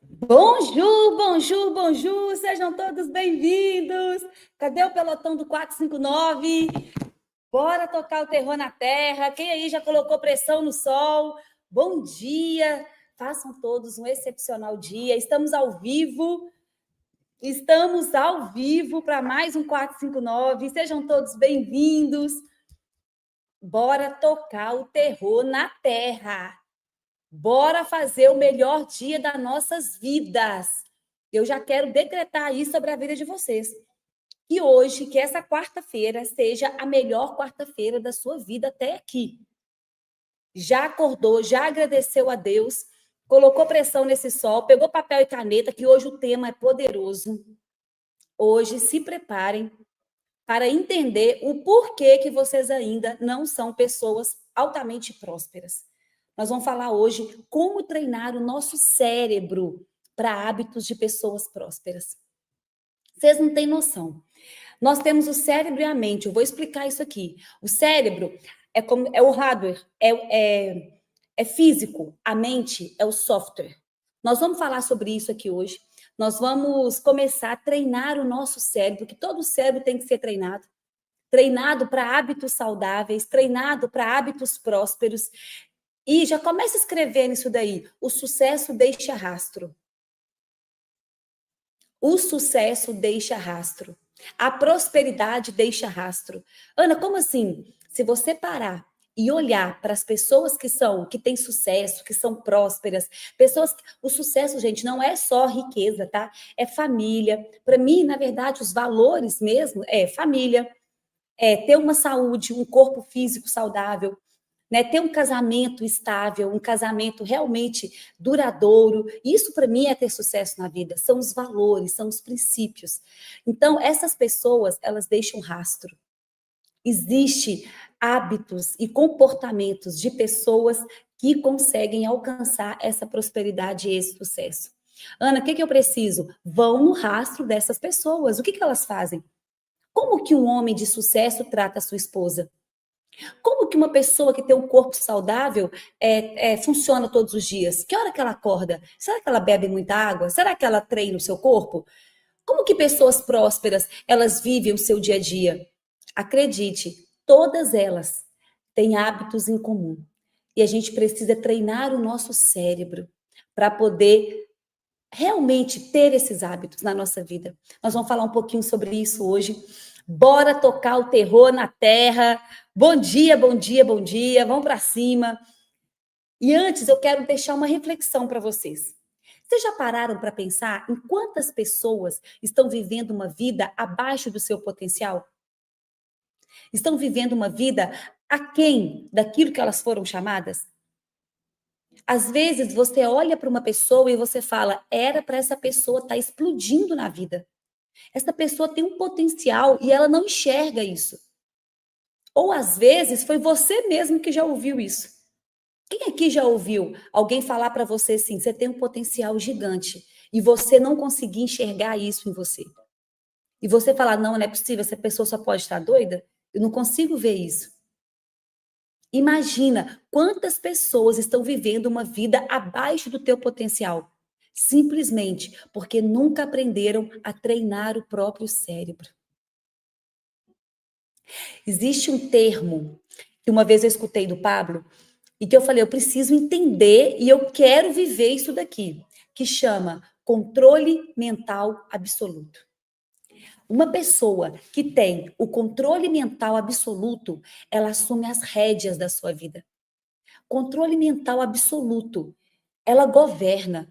Bonjour, bonjour, bonjour, sejam todos bem-vindos. Cadê o pelotão do 459? Bora tocar o terror na terra. Quem aí já colocou pressão no sol? Bom dia. Façam todos um excepcional dia. Estamos ao vivo para mais um 459. Sejam todos bem-vindos. Bora tocar o terror na terra. Bora fazer o melhor dia das nossas vidas. Eu já quero decretar isso sobre a vida de vocês. E hoje, que essa quarta-feira seja a melhor quarta-feira da sua vida até aqui. Já acordou, já agradeceu a Deus, colocou pressão nesse sol, pegou papel e caneta, que hoje o tema é poderoso. Hoje, se preparem para entender o porquê que vocês ainda não são pessoas altamente prósperas. Nós vamos falar hoje como treinar o nosso cérebro para hábitos de pessoas prósperas. Vocês não têm noção. Nós temos o cérebro e a mente. Eu vou explicar isso aqui. O cérebro é o hardware, é físico. A mente é o software. Nós vamos falar sobre isso aqui hoje. Nós vamos começar a treinar o nosso cérebro, que todo cérebro tem que ser treinado. Treinado para hábitos saudáveis, treinado para hábitos prósperos. E já começa a escrever nisso daí. O sucesso deixa rastro. O sucesso deixa rastro. A prosperidade deixa rastro. Ana, como assim? Se você parar e olhar para as pessoas que têm sucesso, que são prósperas, o sucesso, gente, não é só riqueza, tá? É família. Para mim, na verdade, os valores mesmo é família, é ter uma saúde, um corpo físico saudável, né? Ter um casamento estável, um casamento realmente duradouro. Isso, para mim, é ter sucesso na vida. São os valores, são os princípios. Então, essas pessoas, elas deixam rastro. Existem hábitos e comportamentos de pessoas que conseguem alcançar essa prosperidade e esse sucesso. Ana, o que eu preciso? Vão no rastro dessas pessoas. O que elas fazem? Como que um homem de sucesso trata a sua esposa? Como que uma pessoa que tem um corpo saudável funciona todos os dias? Que hora que ela acorda? Será que ela bebe muita água? Será que ela treina o seu corpo? Como que pessoas prósperas, elas vivem o seu dia a dia? Acredite, todas elas têm hábitos em comum. E a gente precisa treinar o nosso cérebro para poder realmente ter esses hábitos na nossa vida. Nós vamos falar um pouquinho sobre isso hoje. Bora tocar o terror na terra. Bom dia, bom dia, bom dia. Vamos para cima. E antes eu quero deixar uma reflexão para vocês. Vocês já pararam para pensar em quantas pessoas estão vivendo uma vida abaixo do seu potencial? Estão vivendo uma vida aquém daquilo que elas foram chamadas? Às vezes você olha para uma pessoa e você fala, era para essa pessoa estar explodindo na vida. Essa pessoa tem um potencial e ela não enxerga isso. Ou às vezes foi você mesmo que já ouviu isso. Quem aqui já ouviu alguém falar para você assim, você tem um potencial gigante e você não conseguir enxergar isso em você? E você falar, não é possível, essa pessoa só pode estar doida? Eu não consigo ver isso. Imagina quantas pessoas estão vivendo uma vida abaixo do teu potencial, simplesmente porque nunca aprenderam a treinar o próprio cérebro. Existe um termo que uma vez eu escutei do Pablo e que eu falei, eu preciso entender e eu quero viver isso daqui, que chama controle mental absoluto. Uma pessoa que tem o controle mental absoluto, ela assume as rédeas da sua vida. Controle mental absoluto. Ela governa.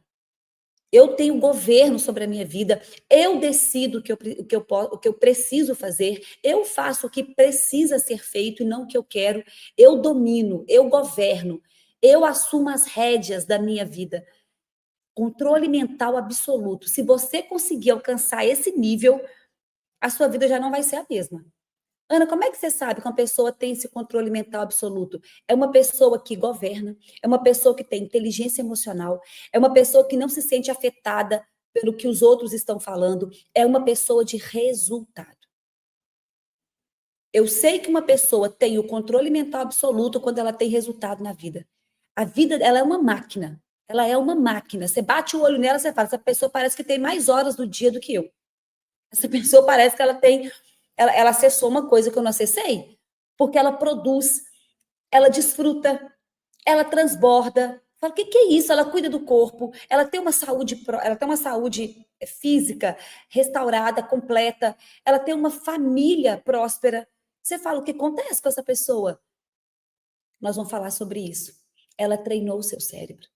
Eu tenho governo sobre a minha vida. Eu decido o que eu preciso fazer. Eu faço o que precisa ser feito e não o que eu quero. Eu domino, eu governo. Eu assumo as rédeas da minha vida. Controle mental absoluto. Se você conseguir alcançar esse nível, a sua vida já não vai ser a mesma. Ana, como é que você sabe que uma pessoa tem esse controle mental absoluto? É uma pessoa que governa, é uma pessoa que tem inteligência emocional, é uma pessoa que não se sente afetada pelo que os outros estão falando, é uma pessoa de resultado. Eu sei que uma pessoa tem o controle mental absoluto quando ela tem resultado na vida. A vida, ela é uma máquina. Ela é uma máquina. Você bate o olho nela, você fala, essa pessoa parece que tem mais horas do dia do que eu. Essa pessoa parece que ela acessou uma coisa que eu não acessei. Porque ela produz, ela desfruta, ela transborda. Fala, o que é isso? Ela cuida do corpo, ela tem uma saúde física restaurada, completa, ela tem uma família próspera. Você fala, o que acontece com essa pessoa? Nós vamos falar sobre isso. Ela treinou o seu cérebro.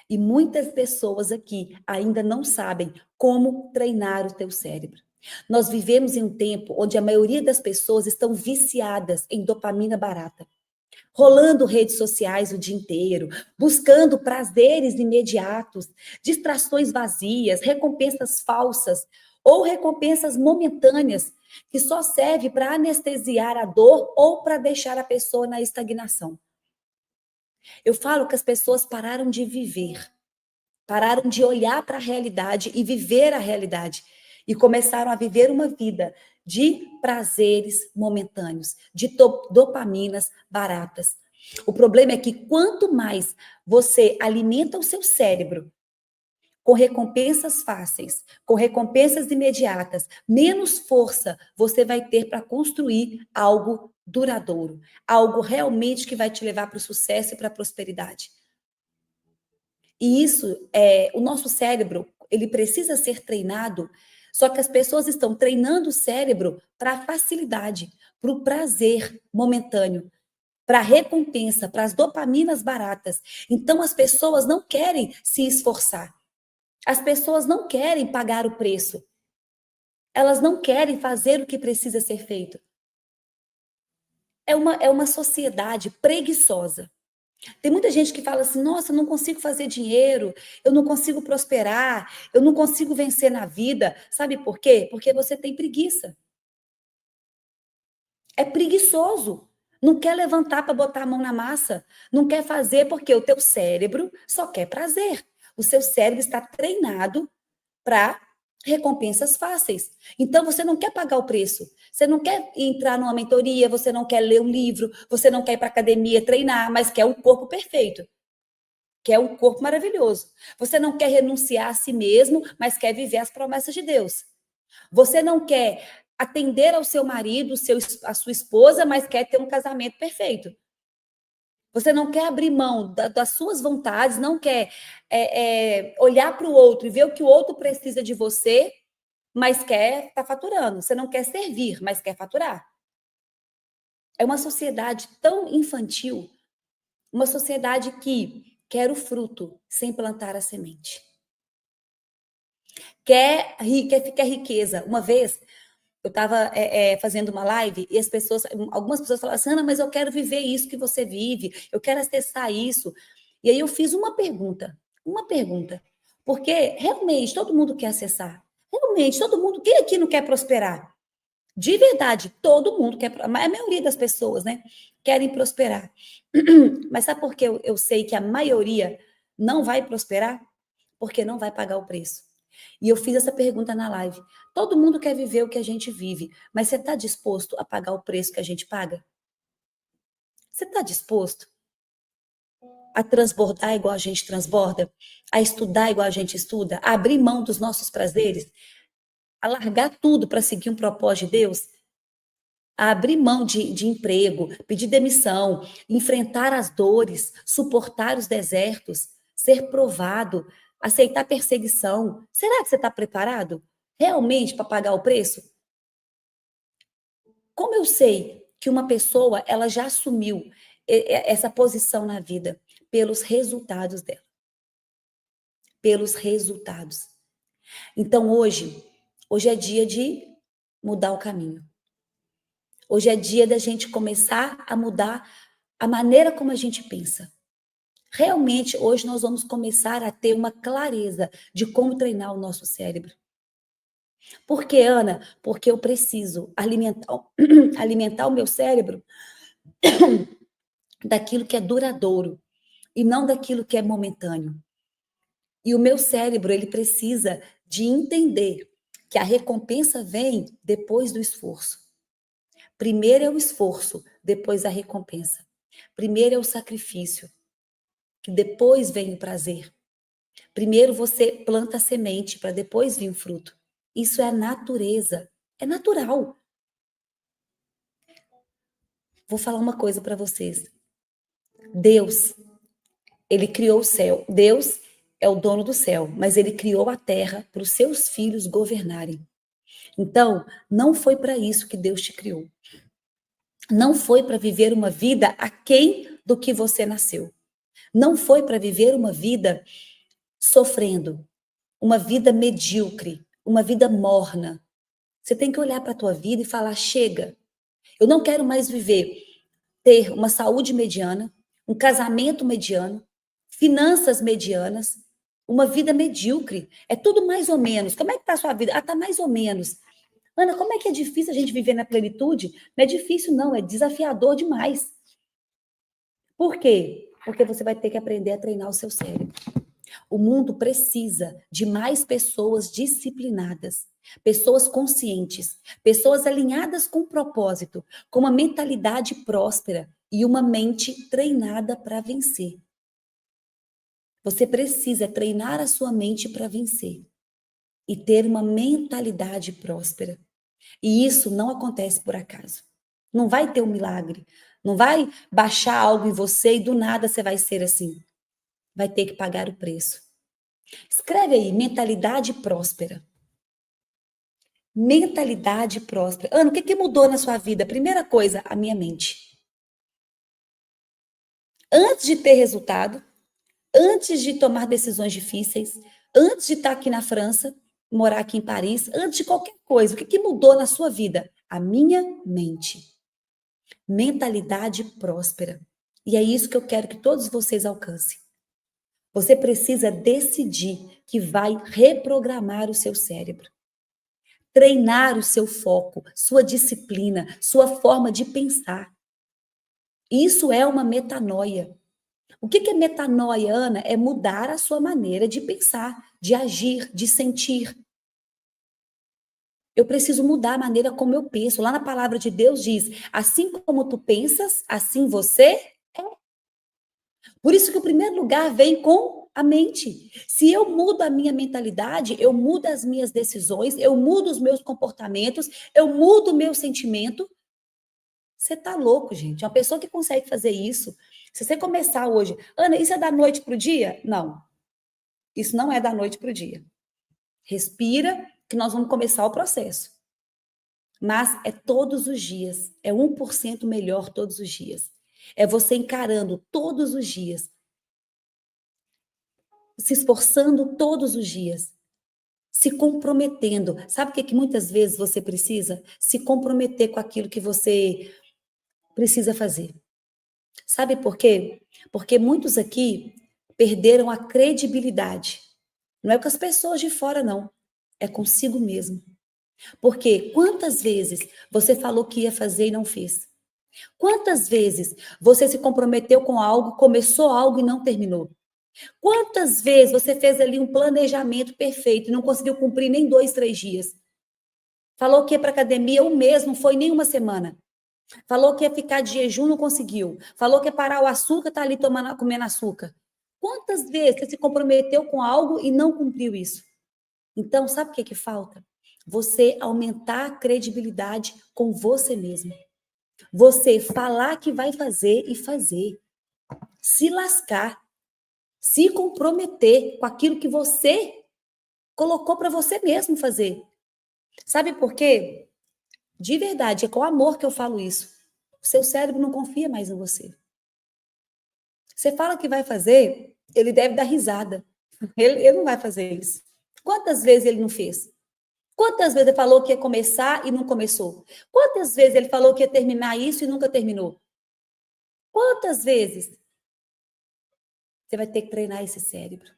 E muitas pessoas aqui ainda não sabem como treinar o teu cérebro. Nós vivemos em um tempo onde a maioria das pessoas estão viciadas em dopamina barata, rolando redes sociais o dia inteiro, buscando prazeres imediatos, distrações vazias, recompensas falsas ou recompensas momentâneas que só servem para anestesiar a dor ou para deixar a pessoa na estagnação. Eu falo que as pessoas pararam de viver, pararam de olhar para a realidade e viver a realidade e começaram a viver uma vida de prazeres momentâneos, de dopaminas baratas. O problema é que quanto mais você alimenta o seu cérebro com recompensas fáceis, com recompensas imediatas, menos força você vai ter para construir algo duradouro, algo realmente que vai te levar para o sucesso e para a prosperidade. E isso, o nosso cérebro, ele precisa ser treinado, só que as pessoas estão treinando o cérebro para a facilidade, para o prazer momentâneo, para a recompensa, para as dopaminas baratas. Então, as pessoas não querem se esforçar. As pessoas não querem pagar o preço. Elas não querem fazer o que precisa ser feito. É uma sociedade preguiçosa. Tem muita gente que fala assim, nossa, eu não consigo fazer dinheiro, eu não consigo prosperar, eu não consigo vencer na vida. Sabe por quê? Porque você tem preguiça. É preguiçoso. Não quer levantar para botar a mão na massa. Não quer fazer porque o teu cérebro só quer prazer. O seu cérebro está treinado para recompensas fáceis. Então, você não quer pagar o preço. Você não quer entrar numa mentoria, você não quer ler um livro, você não quer ir para academia treinar, mas quer um corpo perfeito. Quer um corpo maravilhoso. Você não quer renunciar a si mesmo, mas quer viver as promessas de Deus. Você não quer atender ao seu marido, a sua esposa, mas quer ter um casamento perfeito. Você não quer abrir mão das suas vontades, não quer olhar para o outro e ver o que o outro precisa de você, mas quer estar faturando. Você não quer servir, mas quer faturar. É uma sociedade tão infantil, uma sociedade que quer o fruto sem plantar a semente. Quer riqueza. Uma vez eu estava fazendo uma live e algumas pessoas falaram assim, Ana, mas eu quero viver isso que você vive, eu quero acessar isso. E aí eu fiz uma pergunta, porque realmente todo mundo quer acessar, realmente todo mundo, quem aqui não quer prosperar? De verdade, todo mundo quer, a maioria das pessoas, né, querem prosperar. Mas sabe por que eu sei que a maioria não vai prosperar? Porque não vai pagar o preço. E eu fiz essa pergunta na live. Todo mundo quer viver o que a gente vive, mas você está disposto a pagar o preço que a gente paga? Você está disposto a transbordar igual a gente transborda? A estudar igual a gente estuda? A abrir mão dos nossos prazeres? A largar tudo para seguir um propósito de Deus? A abrir mão de emprego, pedir demissão, enfrentar as dores, suportar os desertos, ser provado, aceitar perseguição. Será que você está preparado realmente para pagar o preço? Como eu sei que uma pessoa ela já assumiu essa posição na vida? Pelos resultados dela. Pelos resultados. Então hoje é dia de mudar o caminho. Hoje é dia da gente começar a mudar a maneira como a gente pensa. Realmente, hoje nós vamos começar a ter uma clareza de como treinar o nosso cérebro. Por que, Ana? Porque eu preciso alimentar o meu cérebro daquilo que é duradouro e não daquilo que é momentâneo. E o meu cérebro, ele precisa de entender que a recompensa vem depois do esforço. Primeiro é o esforço, depois a recompensa. Primeiro é o sacrifício, que depois vem o prazer. Primeiro você planta a semente para depois vir o fruto. Isso é a natureza. É natural. Vou falar uma coisa para vocês. Deus, ele criou o céu. Deus é o dono do céu, mas ele criou a terra para os seus filhos governarem. Então, não foi para isso que Deus te criou. Não foi para viver uma vida aquém do que você nasceu. Não foi para viver uma vida sofrendo, uma vida medíocre, uma vida morna. Você tem que olhar para a tua vida e falar: chega, eu não quero mais ter uma saúde mediana, um casamento mediano, finanças medianas, uma vida medíocre. É tudo mais ou menos. Como é que está a sua vida? Ah, está mais ou menos. Ana, como é que é difícil a gente viver na plenitude? Não é difícil, não, é desafiador demais. Por quê? Porque você vai ter que aprender a treinar o seu cérebro. O mundo precisa de mais pessoas disciplinadas, pessoas conscientes, pessoas alinhadas com o propósito, com uma mentalidade próspera e uma mente treinada para vencer. Você precisa treinar a sua mente para vencer e ter uma mentalidade próspera. E isso não acontece por acaso. Não vai ter um milagre. Não vai baixar algo em você e do nada você vai ser assim. Vai ter que pagar o preço. Escreve aí, mentalidade próspera. Mentalidade próspera. Ana, o que mudou na sua vida? Primeira coisa, a minha mente. Antes de ter resultado, antes de tomar decisões difíceis, antes de estar aqui na França, morar aqui em Paris, antes de qualquer coisa, o que mudou na sua vida? A minha mente. Mentalidade próspera. E é isso que eu quero que todos vocês alcancem. Você precisa decidir que vai reprogramar o seu cérebro. Treinar o seu foco, sua disciplina, sua forma de pensar. Isso é uma metanoia. O que é metanoia, Ana? É mudar a sua maneira de pensar, de agir, de sentir. Eu preciso mudar a maneira como eu penso. Lá na palavra de Deus diz: assim como tu pensas, assim você é. Por isso que o primeiro lugar vem com a mente. Se eu mudo a minha mentalidade, eu mudo as minhas decisões, eu mudo os meus comportamentos, eu mudo o meu sentimento. Você tá louco, gente. Uma pessoa que consegue fazer isso, se você começar hoje, Ana, isso é da noite para o dia? Não. Isso não é da noite para o dia. Respira, que nós vamos começar o processo. Mas é todos os dias. É 1% melhor todos os dias. É você encarando todos os dias. Se esforçando todos os dias. Se comprometendo. Sabe o que muitas vezes você precisa? Se comprometer com aquilo que você precisa fazer. Sabe por quê? Porque muitos aqui perderam a credibilidade. Não é com as pessoas de fora, não. É consigo mesmo. Porque quantas vezes você falou que ia fazer e não fez? Quantas vezes você se comprometeu com algo, começou algo e não terminou? Quantas vezes você fez ali um planejamento perfeito e não conseguiu cumprir nem 2, 3 dias? Falou que ia para academia um mês, não foi nem uma semana. Falou que ia ficar de jejum, não conseguiu. Falou que ia parar o açúcar, tá ali comendo açúcar. Quantas vezes você se comprometeu com algo e não cumpriu isso? Então, sabe o que falta? Você aumentar a credibilidade com você mesmo. Você falar que vai fazer e fazer. Se lascar. Se comprometer com aquilo que você colocou para você mesmo fazer. Sabe por quê? De verdade, é com amor que eu falo isso. O seu cérebro não confia mais em você. Você fala que vai fazer, ele deve dar risada. Ele não vai fazer isso. Quantas vezes ele não fez? Quantas vezes ele falou que ia começar e não começou? Quantas vezes ele falou que ia terminar isso e nunca terminou? Quantas vezes? Você vai ter que treinar esse cérebro.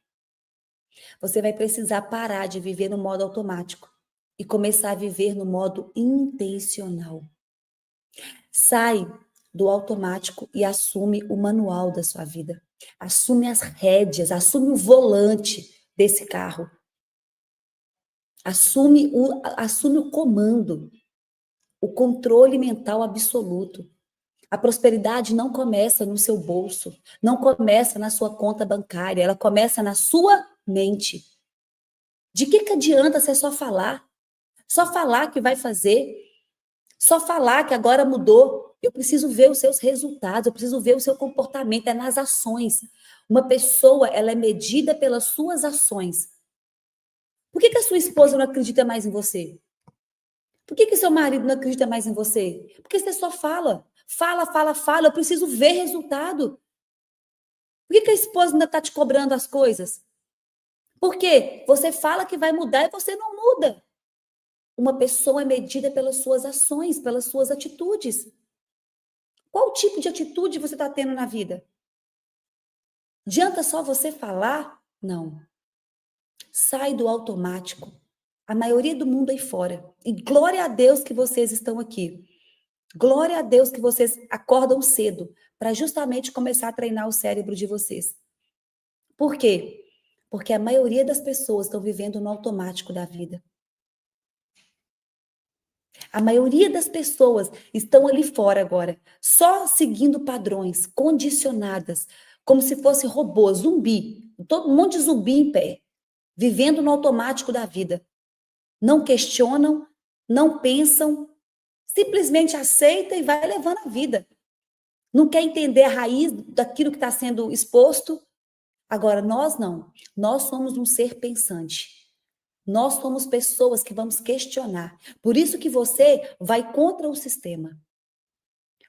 Você vai precisar parar de viver no modo automático e começar a viver no modo intencional. Sai do automático e assume o manual da sua vida. Assume as rédeas, assume o volante desse carro. Assume o comando, o controle mental absoluto. A prosperidade não começa no seu bolso, não começa na sua conta bancária, ela começa na sua mente. De que adianta você só falar? Só falar que vai fazer? Só falar que agora mudou? Eu preciso ver os seus resultados, eu preciso ver o seu comportamento, é nas ações. Uma pessoa, ela é medida pelas suas ações. Por que a sua esposa não acredita mais em você? Por que seu marido não acredita mais em você? Porque você só fala. Fala, fala, fala. Eu preciso ver resultado. Por que a esposa ainda está te cobrando as coisas? Porque você fala que vai mudar e você não muda. Uma pessoa é medida pelas suas ações, pelas suas atitudes. Qual tipo de atitude você está tendo na vida? Adianta só você falar? Não. Sai do automático. A maioria do mundo aí fora. E glória a Deus que vocês estão aqui. Glória a Deus que vocês acordam cedo para justamente começar a treinar o cérebro de vocês. Por quê? Porque a maioria das pessoas estão vivendo no automático da vida. A maioria das pessoas estão ali fora agora, só seguindo padrões, condicionadas, como se fosse robô, zumbi, um monte de zumbi em pé, vivendo no automático da vida. Não questionam, não pensam, simplesmente aceita e vai levando a vida. Não quer entender a raiz daquilo que está sendo exposto. Agora, nós não. Nós somos um ser pensante. Nós somos pessoas que vamos questionar. Por isso que você vai contra o sistema.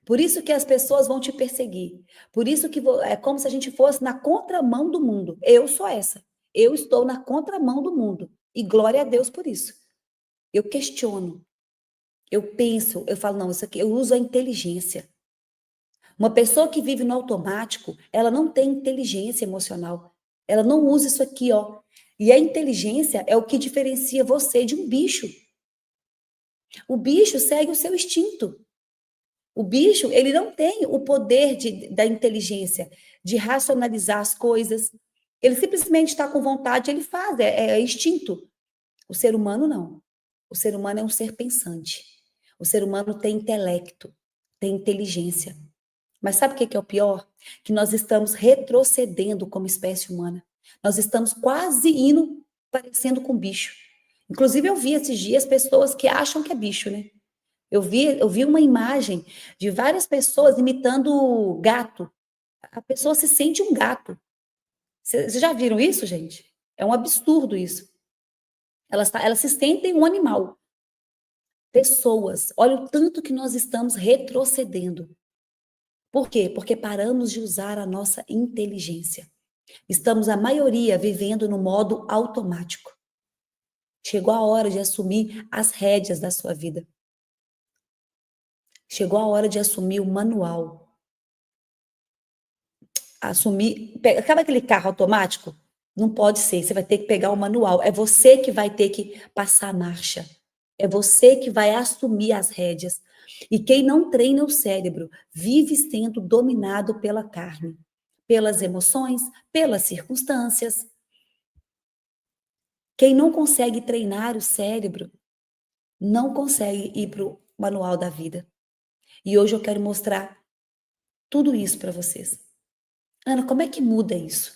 Por isso que as pessoas vão te perseguir. Por isso que é como se a gente fosse na contramão do mundo. Eu sou essa. Eu estou na contramão do mundo. E glória a Deus por isso. Eu questiono. Eu penso, eu falo, não, isso aqui, eu uso a inteligência. Uma pessoa que vive no automático, ela não tem inteligência emocional. Ela não usa isso aqui, ó. E a inteligência é o que diferencia você de um bicho. O bicho segue o seu instinto. O bicho, ele não tem o poder da inteligência, de racionalizar as coisas. Ele simplesmente está com vontade, ele faz, é instinto. O ser humano não. O ser humano é um ser pensante. O ser humano tem intelecto, tem inteligência. Mas sabe o que é o pior? Que nós estamos retrocedendo como espécie humana. Nós estamos quase indo parecendo com bicho. Inclusive, eu vi esses dias pessoas que acham que é bicho, né? Eu vi uma imagem de várias pessoas imitando gato. A pessoa se sente um gato. Vocês já viram isso, gente? É um absurdo isso. Elas se sentem um animal. Pessoas, olha o tanto que nós estamos retrocedendo. Por quê? Porque paramos de usar a nossa inteligência. Estamos, a maioria, vivendo no modo automático. Chegou a hora de assumir as rédeas da sua vida. Chegou a hora de assumir o manual. Sabe aquele carro automático? Não pode ser, você vai ter que pegar o manual. É você que vai ter que passar a marcha. É você que vai assumir as rédeas. E quem não treina o cérebro vive sendo dominado pela carne, pelas emoções, pelas circunstâncias. Quem não consegue treinar o cérebro não consegue ir para o manual da vida. E hoje eu quero mostrar tudo isso para vocês. Ana, como é que muda isso?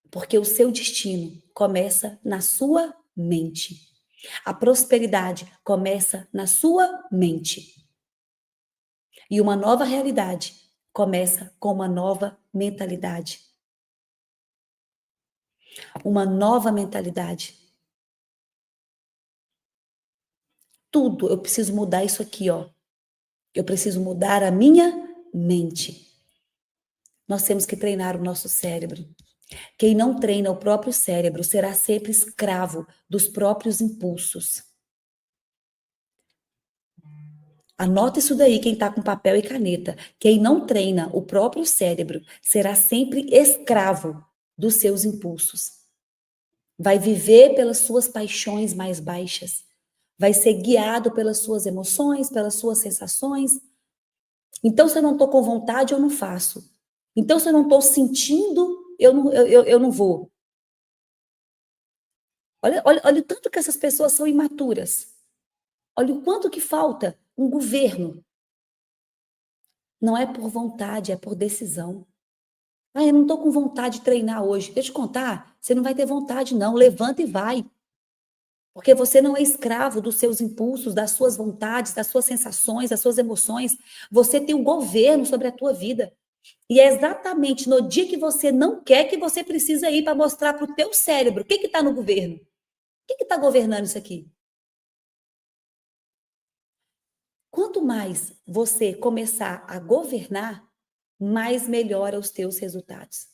Porque o seu destino começa na sua mente. A prosperidade começa na sua mente. E uma nova realidade começa com uma nova mentalidade. Uma nova mentalidade. Tudo, eu preciso mudar isso aqui, ó. Eu preciso mudar a minha mente. Nós temos que treinar o nosso cérebro. Quem não treina o próprio cérebro será sempre escravo dos próprios impulsos. Anota isso daí, quem está com papel e caneta. Quem não treina o próprio cérebro será sempre escravo dos seus impulsos. Vai viver pelas suas paixões mais baixas. Vai ser guiado pelas suas emoções, pelas suas sensações. Então, se eu não estou com vontade, eu não faço. Então, se eu não estou sentindo, eu não vou. Olha o tanto que essas pessoas são imaturas. Olha o quanto que falta um governo. Não é por vontade, é por decisão. Ah, eu não estou com vontade de treinar hoje. Deixa eu te contar, você não vai ter vontade, não. Levanta e vai. Porque você não é escravo dos seus impulsos, das suas vontades, das suas sensações, das suas emoções. Você tem um governo sobre a tua vida. E é exatamente no dia que você não quer que você precisa ir para mostrar para o teu cérebro o que está no governo. O que está governando isso aqui? Quanto mais você começar a governar, mais melhora os teus resultados.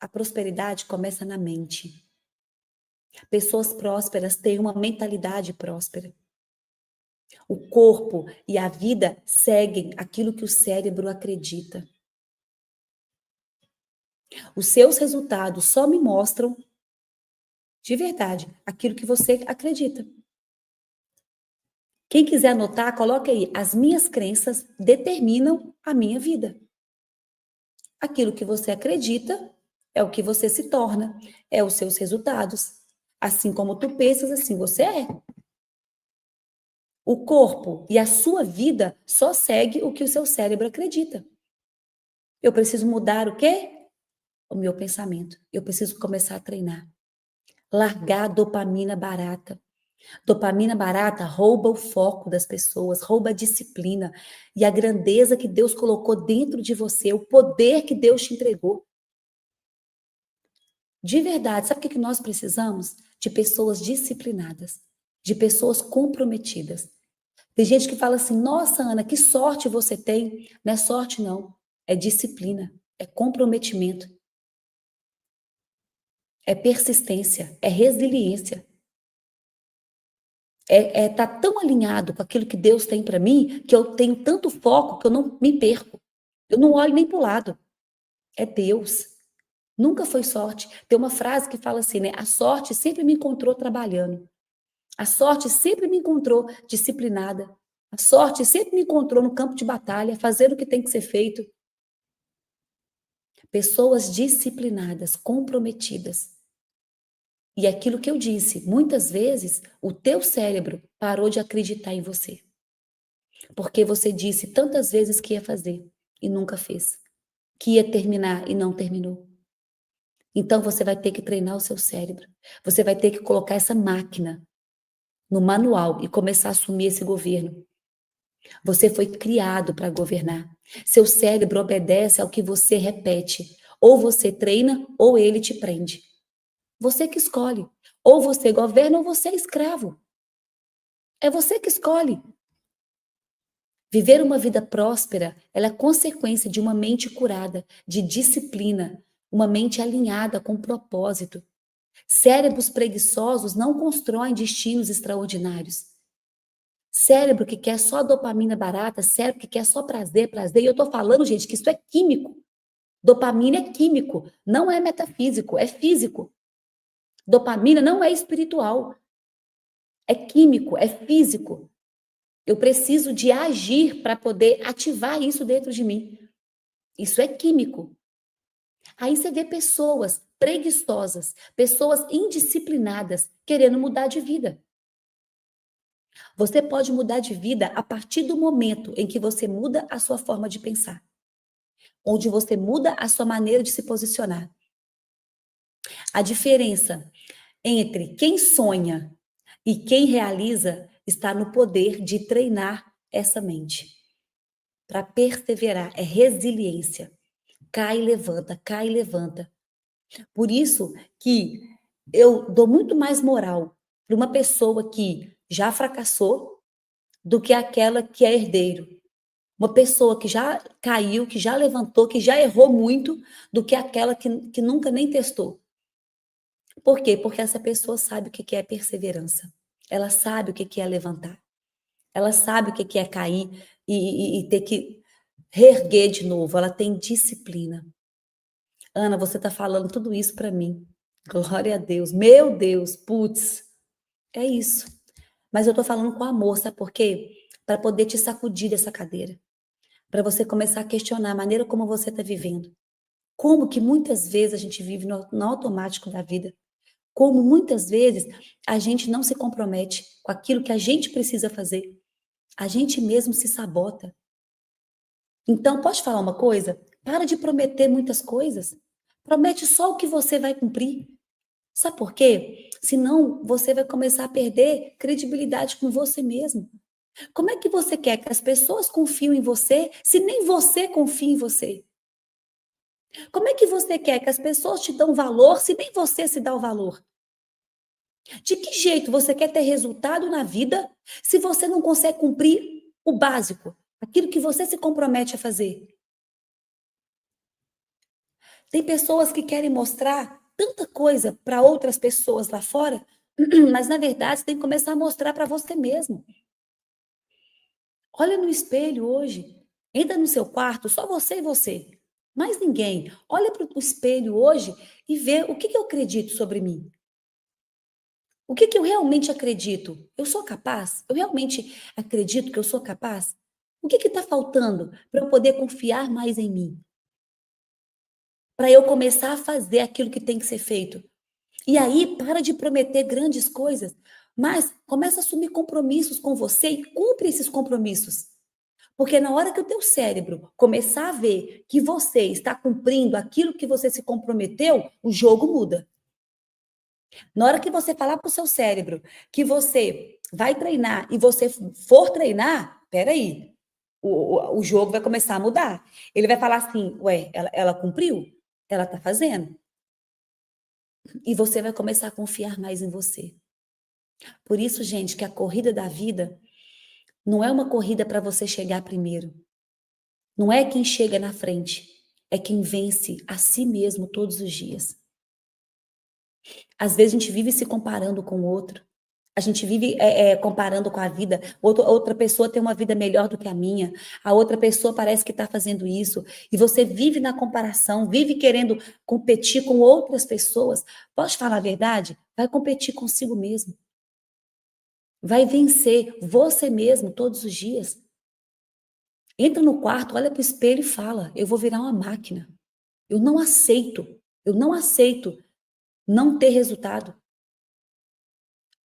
A prosperidade começa na mente. Pessoas prósperas têm uma mentalidade próspera. O corpo e a vida seguem aquilo que o cérebro acredita. Os seus resultados só me mostram, de verdade, aquilo que você acredita. Quem quiser anotar, coloque aí. As minhas crenças determinam a minha vida. Aquilo que você acredita é o que você se torna, é os seus resultados. Assim como tu pensas, assim você é. O corpo e a sua vida só segue o que o seu cérebro acredita. Eu preciso mudar o quê? O meu pensamento. Eu preciso começar a treinar. Largar a dopamina barata. Dopamina barata rouba o foco das pessoas, rouba a disciplina e a grandeza que Deus colocou dentro de você, o poder que Deus te entregou. De verdade, sabe o que nós precisamos? De pessoas disciplinadas, de pessoas comprometidas. Tem gente que fala assim: nossa, Ana, que sorte você tem. Não é sorte, não. É disciplina, é comprometimento, é persistência, é resiliência. Tá tão alinhado com aquilo que Deus tem para mim que eu tenho tanto foco que eu não me perco. Eu não olho nem para o lado. É Deus. Nunca foi sorte. Tem uma frase que fala assim, né? A sorte sempre me encontrou trabalhando. A sorte sempre me encontrou disciplinada. A sorte sempre me encontrou no campo de batalha, fazendo o que tem que ser feito. Pessoas disciplinadas, comprometidas. E aquilo que eu disse, muitas vezes o teu cérebro parou de acreditar em você. Porque você disse tantas vezes que ia fazer e nunca fez. Que ia terminar e não terminou. Então você vai ter que treinar o seu cérebro. Você vai ter que colocar essa máquina no manual e começar a assumir esse governo. Você foi criado para governar. Seu cérebro obedece ao que você repete. Ou você treina ou ele te prende. Você que escolhe. Ou você governa ou você é escravo. É você que escolhe. Viver uma vida próspera, ela é consequência de uma mente curada, de disciplina, uma mente alinhada com propósito. Cérebros preguiçosos não constroem destinos extraordinários. Cérebro que quer só dopamina barata, cérebro que quer só prazer, prazer. E eu tô falando, gente, que isso é químico. Dopamina é químico, não é metafísico, é físico. Dopamina não é espiritual, é químico, é físico. Eu preciso de agir para poder ativar isso dentro de mim. Isso é químico. Aí você vê pessoas preguiçosas, pessoas indisciplinadas, querendo mudar de vida. Você pode mudar de vida a partir do momento em que você muda a sua forma de pensar, onde você muda a sua maneira de se posicionar. A diferença entre quem sonha e quem realiza está no poder de treinar essa mente. Para perseverar, é resiliência. Cai e levanta, cai e levanta. Por isso que eu dou muito mais moral para uma pessoa que já fracassou do que aquela que é herdeiro. Uma pessoa que já caiu, que já levantou, que já errou muito, do que aquela que nunca nem testou. Por quê? Porque essa pessoa sabe o que é perseverança. Ela sabe o que é levantar. Ela sabe o que é cair e ter que reerguer de novo. Ela tem disciplina. Ana, você está falando tudo isso para mim. Glória a Deus. Meu Deus, putz. É isso. Mas eu estou falando com amor, sabe por quê? Para poder te sacudir dessa cadeira. Para você começar a questionar a maneira como você está vivendo. Como que muitas vezes a gente vive no automático da vida. Como muitas vezes a gente não se compromete com aquilo que a gente precisa fazer. A gente mesmo se sabota. Então, posso te falar uma coisa? Para de prometer muitas coisas. Promete só o que você vai cumprir. Sabe por quê? Senão você vai começar a perder credibilidade com você mesmo. Como é que você quer que as pessoas confiem em você se nem você confia em você? Como é que você quer que as pessoas te dão valor se nem você se dá o valor? De que jeito você quer ter resultado na vida se você não consegue cumprir o básico, aquilo que você se compromete a fazer? Tem pessoas que querem mostrar tanta coisa para outras pessoas lá fora, mas na verdade você tem que começar a mostrar para você mesmo. Olha no espelho hoje. Entra no seu quarto, só você e você. Mais ninguém. Olha para o espelho hoje e vê o que eu acredito sobre mim. O que eu realmente acredito? Eu sou capaz? Eu realmente acredito que eu sou capaz? O que está faltando para eu poder confiar mais em mim? Para eu começar a fazer aquilo que tem que ser feito? E aí, para de prometer grandes coisas, mas começa a assumir compromissos com você e cumpre esses compromissos. Porque na hora que o teu cérebro começar a ver que você está cumprindo aquilo que você se comprometeu, o jogo muda. Na hora que você falar para o seu cérebro que você vai treinar e você for treinar, peraí, o jogo vai começar a mudar. Ele vai falar assim, ué, ela cumpriu? Ela está fazendo? E você vai começar a confiar mais em você. Por isso, gente, que a corrida da vida não é uma corrida para você chegar primeiro. Não é quem chega na frente, é quem vence a si mesmo todos os dias. Às vezes a gente vive se comparando com o outro. A gente vive comparando com a vida. Outra pessoa tem uma vida melhor do que a minha. A outra pessoa parece que está fazendo isso. E você vive na comparação, vive querendo competir com outras pessoas. Posso falar a verdade? Vai competir consigo mesmo. Vai vencer você mesmo todos os dias. Entra no quarto, olha para o espelho e fala: eu vou virar uma máquina. Eu não aceito. Eu não aceito não ter resultado.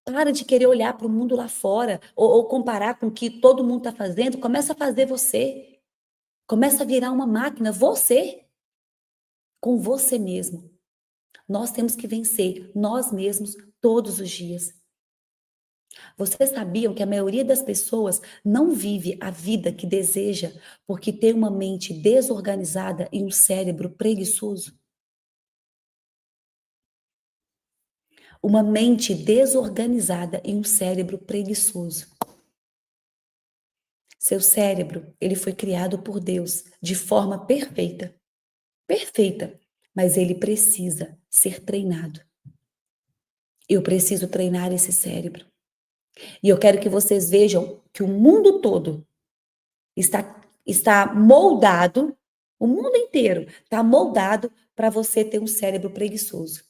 Para de querer olhar para o mundo lá fora ou comparar com o que todo mundo está fazendo. Começa a fazer você. Começa a virar uma máquina, você, com você mesmo. Nós temos que vencer nós mesmos todos os dias. Vocês sabiam que a maioria das pessoas não vive a vida que deseja porque tem uma mente desorganizada e um cérebro preguiçoso? Uma mente desorganizada e um cérebro preguiçoso. Seu cérebro, ele foi criado por Deus de forma perfeita. Perfeita, mas ele precisa ser treinado. Eu preciso treinar esse cérebro. E eu quero que vocês vejam que o mundo todo está moldado, o mundo inteiro está moldado para você ter um cérebro preguiçoso.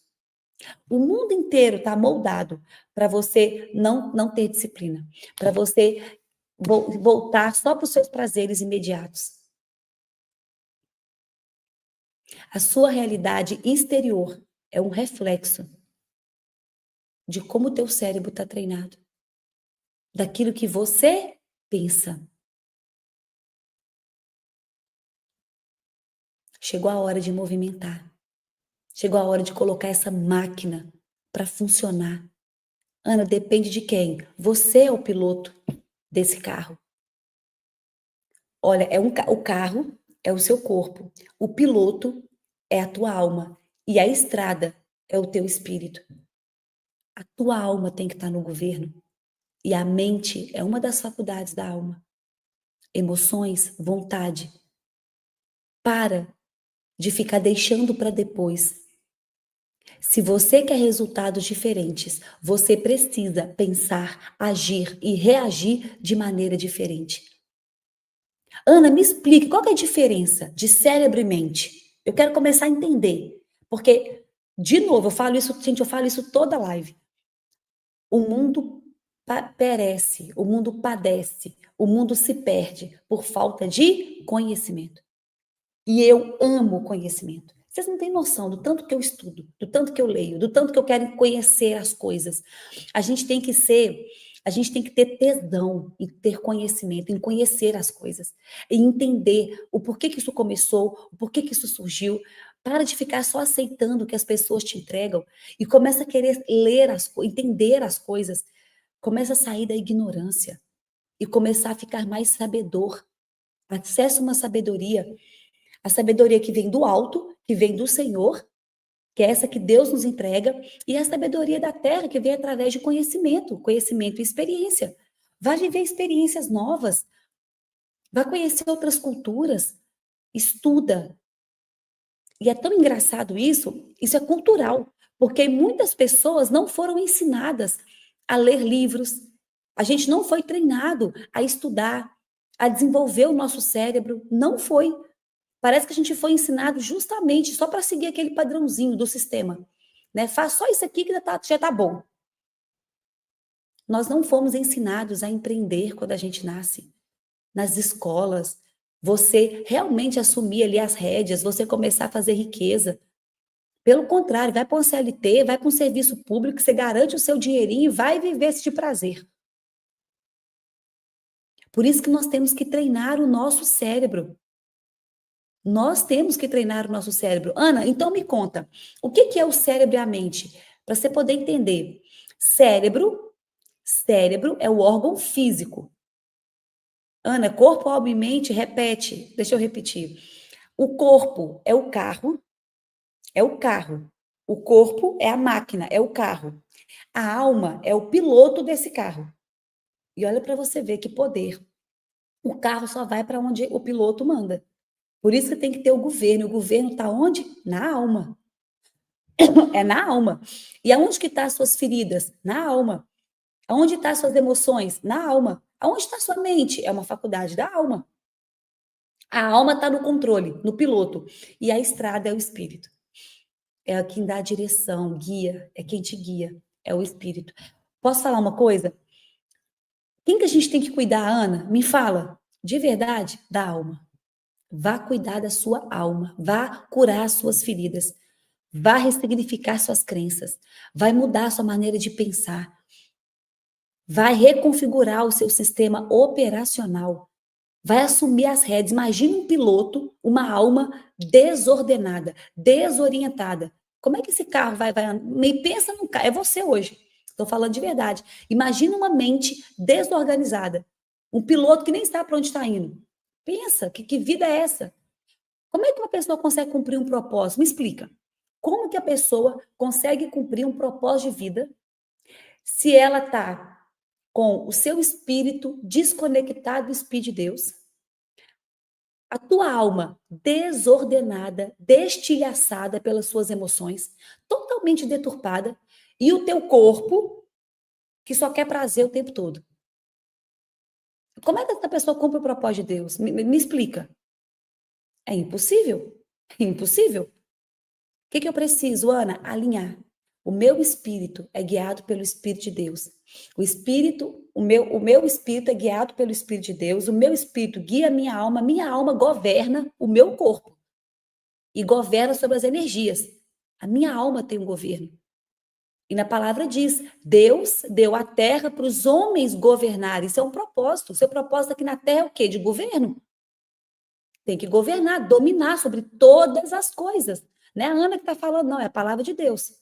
O mundo inteiro está moldado para você não ter disciplina, para você voltar só para os seus prazeres imediatos. A sua realidade exterior é um reflexo de como o teu cérebro está treinado, daquilo que você pensa. Chegou a hora de movimentar. Chegou a hora de colocar essa máquina para funcionar. Ana, depende de quem? Você é o piloto desse carro. Olha, o carro é o seu corpo. O piloto é a tua alma. E a estrada é o teu espírito. A tua alma tem que estar no governo. E a mente é uma das faculdades da alma. Emoções, vontade. Para de ficar deixando para depois. Se você quer resultados diferentes, você precisa pensar, agir e reagir de maneira diferente. Ana, me explique qual que é a diferença de cérebro e mente. Eu quero começar a entender. Porque, de novo, eu falo isso, gente, eu falo isso toda live. O mundo perece, o mundo padece, o mundo se perde por falta de conhecimento. E eu amo conhecimento. Vocês não têm noção do tanto que eu estudo, do tanto que eu leio, do tanto que eu quero conhecer as coisas. A gente tem que ser A gente tem que ter tesão em ter conhecimento, em conhecer as coisas, em entender o porquê que isso começou, o porquê que isso surgiu. Para de ficar só aceitando o que as pessoas te entregam e começa a querer ler entender as coisas. Começa a sair da ignorância e começar a ficar mais sabedor. Acesse uma sabedoria, a sabedoria que vem do alto, que vem do Senhor, que é essa que Deus nos entrega, e a sabedoria da terra, que vem através de conhecimento, conhecimento e experiência. Vai viver experiências novas, vai conhecer outras culturas, estuda. E é tão engraçado isso é cultural, porque muitas pessoas não foram ensinadas a ler livros, a gente não foi treinado a estudar, a desenvolver o nosso cérebro, não foi. Parece que a gente foi ensinado justamente só para seguir aquele padrãozinho do sistema. Né? Faz só isso aqui que já tá bom. Nós não fomos ensinados a empreender quando a gente nasce. Nas escolas, você realmente assumir ali as rédeas, você começar a fazer riqueza. Pelo contrário, vai para um CLT, vai para um serviço público, você garante o seu dinheirinho e vai viver esse prazer. Por isso que nós temos que treinar o nosso cérebro. Nós temos que treinar o nosso cérebro. Ana, então me conta, o que é o cérebro e a mente? Para você poder entender. Cérebro é o órgão físico. Ana, corpo, alma e mente, repete. Deixa eu repetir. O corpo é o carro, é o carro. O corpo é a máquina, é o carro. A alma é o piloto desse carro. E olha para você ver que poder. O carro só vai para onde o piloto manda. Por isso que tem que ter o governo. O governo está onde? Na alma. É na alma. E aonde que estão as suas feridas? Na alma. Aonde estão as suas emoções? Na alma. Aonde está a sua mente? É uma faculdade da alma. A alma está no controle, no piloto. E a estrada é o espírito. É quem dá a direção, guia, é quem te guia, é o espírito. Posso falar uma coisa? Quem que a gente tem que cuidar, Ana? Me fala, de verdade, da alma. Vá cuidar da sua alma, vá curar as suas feridas, vá ressignificar suas crenças, vai mudar a sua maneira de pensar, vai reconfigurar o seu sistema operacional, vai assumir as rédeas. Imagina um piloto, uma alma desordenada, desorientada. Como é que esse carro vai andar? Nem pensa no carro, é você hoje. Estou falando de verdade. Imagina uma mente desorganizada, um piloto que nem sabe para onde está indo. Pensa, que vida é essa? Como é que uma pessoa consegue cumprir um propósito? Me explica. Como que a pessoa consegue cumprir um propósito de vida se ela está com o seu espírito desconectado do Espírito de Deus, a tua alma desordenada, destilhaçada pelas suas emoções, totalmente deturpada, e o teu corpo que só quer prazer o tempo todo? Como é que essa pessoa cumpre o propósito de Deus? Me explica. É impossível. É impossível. O que eu preciso, Ana? Alinhar. O meu espírito é guiado pelo Espírito de Deus. O meu espírito é guiado pelo Espírito de Deus. O meu espírito guia a minha alma governa o meu corpo e governa sobre as energias. A minha alma tem um governo. E na palavra diz: Deus deu a terra para os homens governarem. Isso é um propósito. O seu propósito aqui na terra é o quê? De governo. Tem que governar, dominar sobre todas as coisas. Não é a Ana que está falando, não, é a palavra de Deus.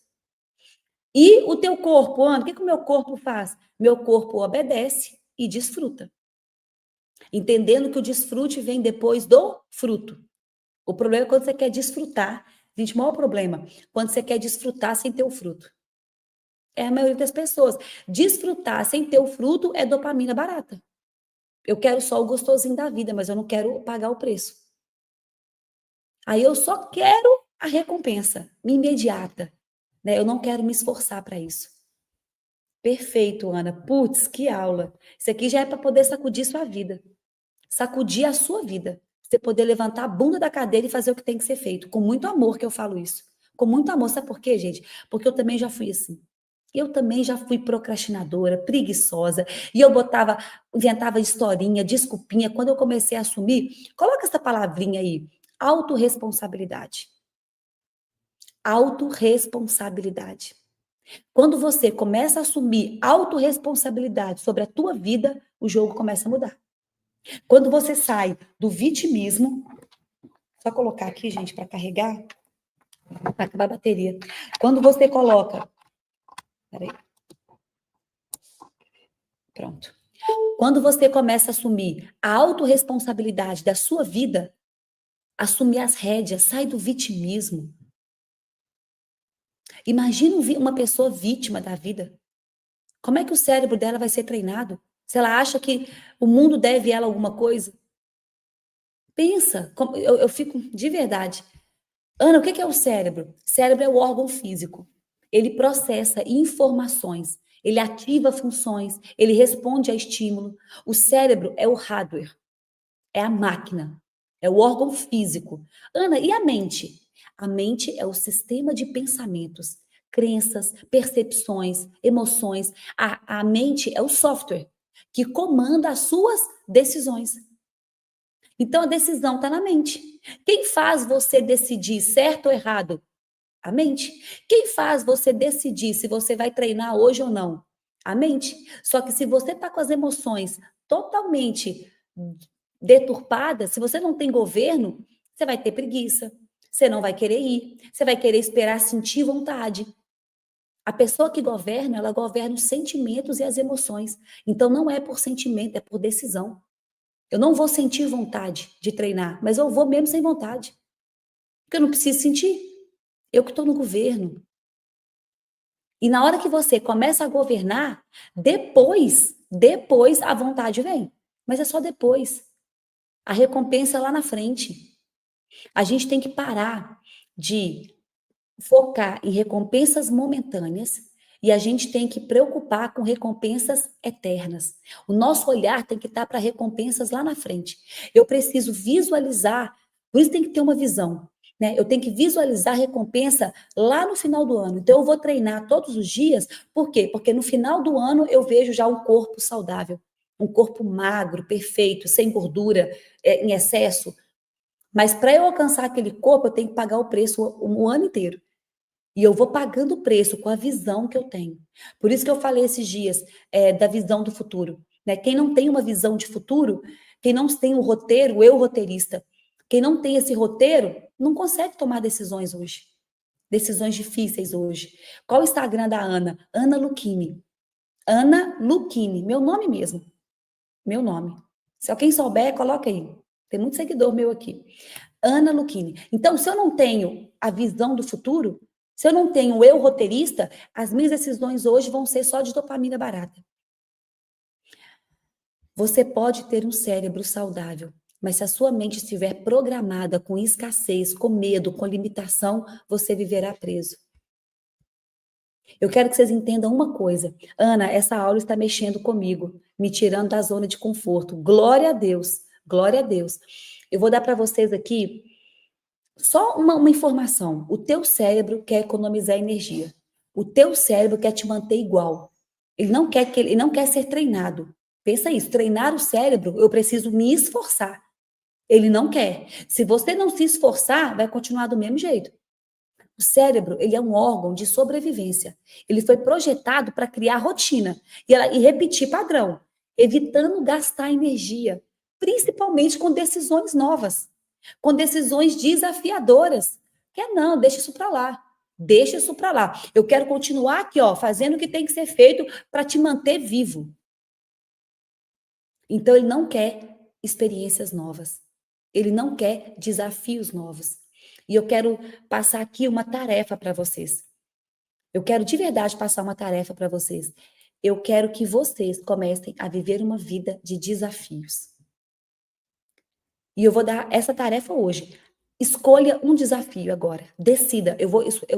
E o teu corpo, Ana, o que o meu corpo faz? Meu corpo obedece e desfruta. Entendendo que o desfrute vem depois do fruto. O problema é quando você quer desfrutar. Gente, o maior problema, quando você quer desfrutar sem ter o fruto. É a maioria das pessoas. Desfrutar sem ter o fruto é dopamina barata. Eu quero só o gostosinho da vida, mas eu não quero pagar o preço. Aí eu só quero a recompensa imediata. Né? Eu não quero me esforçar para isso. Perfeito, Ana. Putz, que aula. Isso aqui já é para poder sacudir sua vida. Sacudir a sua vida. Você poder levantar a bunda da cadeira e fazer o que tem que ser feito. Com muito amor que eu falo isso. Com muito amor. Sabe por quê, gente? Porque eu também já fui assim. Eu também já fui procrastinadora, preguiçosa. E eu inventava historinha, desculpinha. Quando eu comecei a assumir, coloca essa palavrinha aí. Autorresponsabilidade. Autorresponsabilidade. Quando você começa a assumir autorresponsabilidade sobre a tua vida, o jogo começa a mudar. Quando você sai do vitimismo, só colocar aqui, gente, para carregar, para acabar a bateria. Quando você coloca, peraí, pronto. Quando você começa a assumir a autorresponsabilidade da sua vida, assumir as rédeas, sai do vitimismo. Imagina uma pessoa vítima da vida. Como é que o cérebro dela vai ser treinado? Se ela acha que o mundo deve ela alguma coisa? Pensa, eu fico de verdade. Ana, o que é o cérebro? Cérebro é o órgão físico. Ele processa informações, ele ativa funções, ele responde a estímulo. O cérebro é o hardware, é a máquina, é o órgão físico. Ana, e a mente? A mente é o sistema de pensamentos, crenças, percepções, emoções. A mente é o software que comanda as suas decisões. Então, a decisão está na mente. Quem faz você decidir certo ou errado? A mente. Quem faz você decidir se você vai treinar hoje ou não? A mente. Só que se você está com as emoções totalmente deturpadas, se você não tem governo, você vai ter preguiça, você não vai querer ir, você vai querer esperar sentir vontade. A pessoa que governa, ela governa os sentimentos e as emoções. Então, não é por sentimento, é por decisão. Eu não vou sentir vontade de treinar, mas eu vou mesmo sem vontade. Porque eu não preciso sentir. Eu que estou no governo. E na hora que você começa a governar, depois a vontade vem. Mas é só depois. A recompensa é lá na frente. A gente tem que parar de focar em recompensas momentâneas e a gente tem que preocupar com recompensas eternas. O nosso olhar tem que estar para recompensas lá na frente. Eu preciso visualizar, por isso tem que ter uma visão, né? Eu tenho que visualizar a recompensa lá no final do ano. Então eu vou treinar todos os dias, por quê? Porque no final do ano eu vejo já um corpo saudável, um corpo magro, perfeito, sem gordura, em excesso. Mas para eu alcançar aquele corpo, eu tenho que pagar o preço o ano inteiro. E eu vou pagando o preço com a visão que eu tenho. Por isso que eu falei esses dias da visão do futuro. Né? Quem não tem uma visão de futuro, quem não tem um roteiro, o eu roteirista, quem não tem esse roteiro, não consegue tomar decisões hoje. Decisões difíceis hoje. Qual o Instagram da Ana? Ana Lucchini. Ana Lucchini, meu nome mesmo. Meu nome. Se alguém souber, coloca aí. Tem muito seguidor meu aqui. Ana Lucchini. Então, se eu não tenho a visão do futuro, se eu não tenho o eu roteirista, as minhas decisões hoje vão ser só de dopamina barata. Você pode ter um cérebro saudável, mas se a sua mente estiver programada com escassez, com medo, com limitação, você viverá preso. Eu quero que vocês entendam uma coisa. Ana, essa aula está mexendo comigo, me tirando da zona de conforto. Glória a Deus, glória a Deus. Eu vou dar para vocês aqui só uma informação. O teu cérebro quer economizar energia. O teu cérebro quer te manter igual. Ele não quer ser treinado. Pensa isso, treinar o cérebro, eu preciso me esforçar. Ele não quer. Se você não se esforçar, vai continuar do mesmo jeito. O cérebro, ele é um órgão de sobrevivência. Ele foi projetado para criar rotina e repetir padrão, evitando gastar energia, principalmente com decisões novas, com decisões desafiadoras. Quer não, deixa isso para lá. Deixa isso para lá. Eu quero continuar aqui, ó, fazendo o que tem que ser feito para te manter vivo. Então ele não quer experiências novas. Ele não quer desafios novos. E eu quero passar aqui uma tarefa para vocês. Eu quero de verdade passar uma tarefa para vocês. Eu quero que vocês comecem a viver uma vida de desafios. E eu vou dar essa tarefa hoje. Escolha um desafio agora. Decida, eu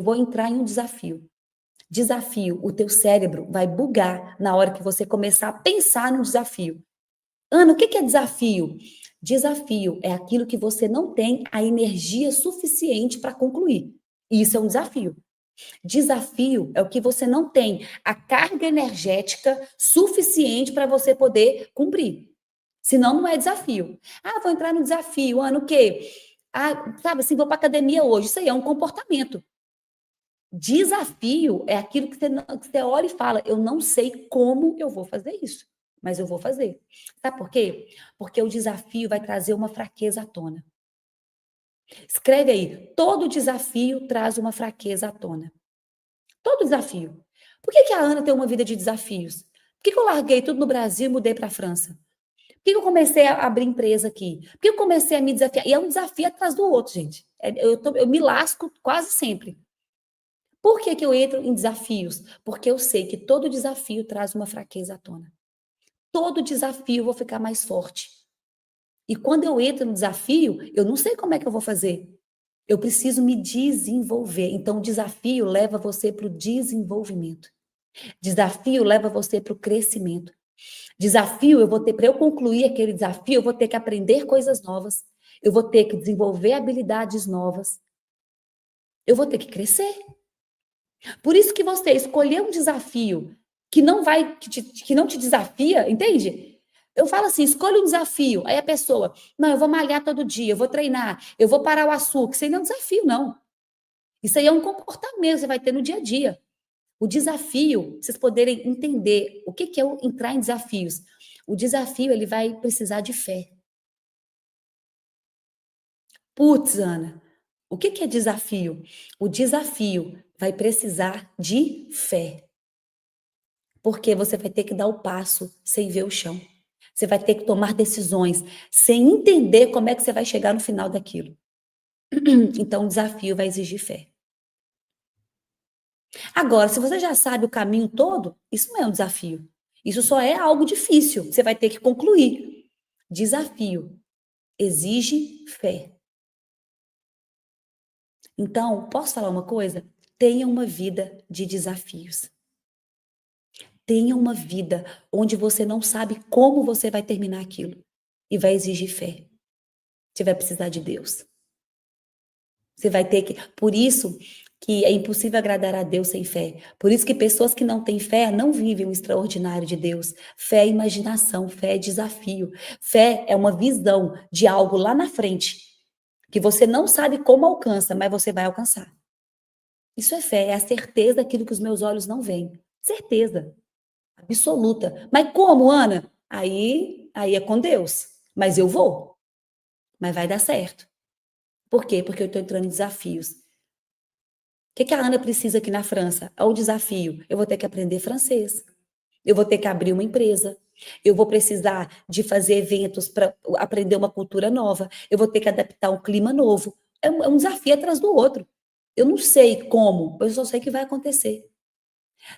vou entrar em um desafio. Desafio, o teu cérebro vai bugar na hora que você começar a pensar no desafio. Ana, o que é desafio? Desafio é aquilo que você não tem a energia suficiente para concluir. Isso é um desafio. Desafio é o que você não tem a carga energética suficiente para você poder cumprir. Senão, não é desafio. Ah, vou entrar no desafio. Ana, o quê? Ah, sabe assim, vou para academia hoje. Isso aí é um comportamento. Desafio é aquilo que você olha e fala, eu não sei como eu vou fazer isso, mas eu vou fazer. Sabe por quê? Porque o desafio vai trazer uma fraqueza à tona. Escreve aí, todo desafio traz uma fraqueza à tona. Todo desafio. Por que a Ana tem uma vida de desafios? Por que eu larguei tudo no Brasil e mudei para a França? Por que eu comecei a abrir empresa aqui? Por que eu comecei a me desafiar? E é um desafio atrás do outro, gente. Eu me lasco quase sempre. Por que eu entro em desafios? Porque eu sei que todo desafio traz uma fraqueza à tona. Todo desafio eu vou ficar mais forte. E quando eu entro no desafio, eu não sei como é que eu vou fazer. Eu preciso me desenvolver. Então, o desafio leva você para o desenvolvimento. Desafio leva você para o crescimento. Desafio, eu vou ter, para eu concluir aquele desafio, eu vou ter que aprender coisas novas. Eu vou ter que desenvolver habilidades novas. Eu vou ter que crescer. Por isso que você escolher um desafio que não vai, que não te desafia, entende? Eu falo assim, escolha um desafio. Aí a pessoa, não, eu vou malhar todo dia, eu vou treinar, eu vou parar o açúcar. Isso aí não é um desafio, não. Isso aí é um comportamento que você vai ter no dia a dia. O desafio, pra vocês poderem entender o que é entrar em desafios. O desafio, ele vai precisar de fé. Putz, Ana, o que é desafio? O desafio vai precisar de fé. Porque você vai ter que dar o passo sem ver o chão. Você vai ter que tomar decisões sem entender como é que você vai chegar no final daquilo. Então, o desafio vai exigir fé. Agora, se você já sabe o caminho todo, isso não é um desafio. Isso só é algo difícil. Você vai ter que concluir. Desafio exige fé. Então, posso falar uma coisa? Tenha uma vida de desafios. Tenha uma vida onde você não sabe como você vai terminar aquilo. E vai exigir fé. Você vai precisar de Deus. Você vai ter que. Por isso que é impossível agradar a Deus sem fé. Por isso que pessoas que não têm fé não vivem o extraordinário de Deus. Fé é imaginação, fé é desafio. Fé é uma visão de algo lá na frente que você não sabe como alcança, mas você vai alcançar. Isso é fé, é a certeza daquilo que os meus olhos não veem. Certeza absoluta. Mas como, Ana? Aí é com Deus. Mas eu vou. Mas vai dar certo. Por quê? Porque eu estou entrando em desafios. O que a Ana precisa aqui na França? É o desafio. Eu vou ter que aprender francês. Eu vou ter que abrir uma empresa. Eu vou precisar de fazer eventos para aprender uma cultura nova. Eu vou ter que adaptar um clima novo. É um desafio atrás do outro. Eu não sei como, eu só sei que vai acontecer.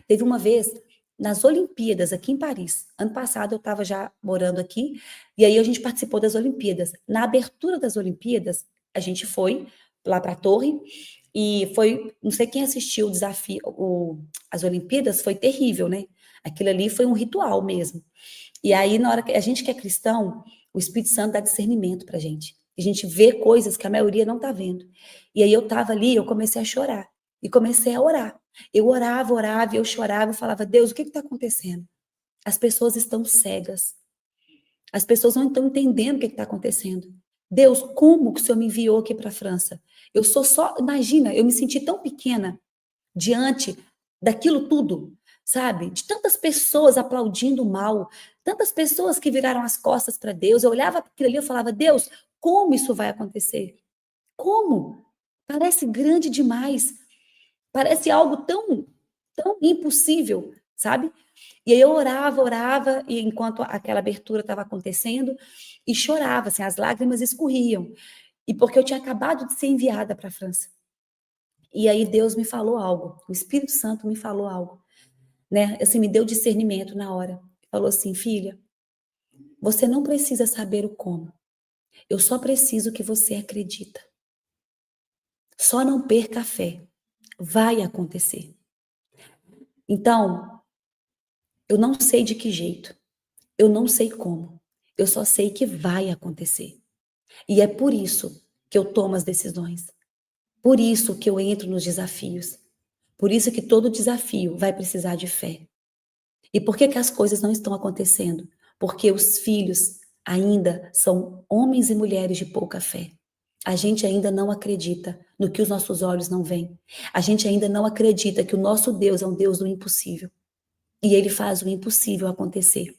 Teve uma vez, nas Olimpíadas, aqui em Paris. Ano passado eu estava já morando aqui, e aí a gente participou das Olimpíadas. Na abertura das Olimpíadas, a gente foi lá para a torre, e foi, não sei quem assistiu o desafio, as Olimpíadas, foi terrível, né? Aquilo ali foi um ritual mesmo. E aí, na hora que a gente que é cristão, o Espírito Santo dá discernimento pra gente. A gente vê coisas que a maioria não tá vendo. E aí eu tava ali, eu comecei a chorar. E comecei a orar. Eu orava, eu chorava, eu falava, Deus, o que está acontecendo? As pessoas estão cegas. As pessoas não estão entendendo o que está acontecendo. Deus, como que o Senhor me enviou aqui para a França? Eu sou só, imagina, eu me senti tão pequena diante daquilo tudo, sabe? De tantas pessoas aplaudindo mal, tantas pessoas que viraram as costas para Deus. Eu olhava para aquilo ali e falava, Deus, como isso vai acontecer? Como? Parece grande demais. Parece algo tão impossível, sabe? E aí eu orava, e enquanto aquela abertura estava acontecendo, e chorava, assim, as lágrimas escorriam. E porque eu tinha acabado de ser enviada para a França. E aí Deus me falou algo, o Espírito Santo me falou algo, né? Assim, me deu discernimento na hora. Falou assim, filha, você não precisa saber o como. Eu só preciso que você acredita. Só não perca a fé. Vai acontecer. Então, eu não sei de que jeito. Eu não sei como. Eu só sei que vai acontecer. E é por isso que eu tomo as decisões. Por isso que eu entro nos desafios. Por isso que todo desafio vai precisar de fé. E por que as coisas não estão acontecendo? Porque os filhos ainda são homens e mulheres de pouca fé. A gente ainda não acredita no que os nossos olhos não veem. A gente ainda não acredita que o nosso Deus é um Deus do impossível. E ele faz o impossível acontecer.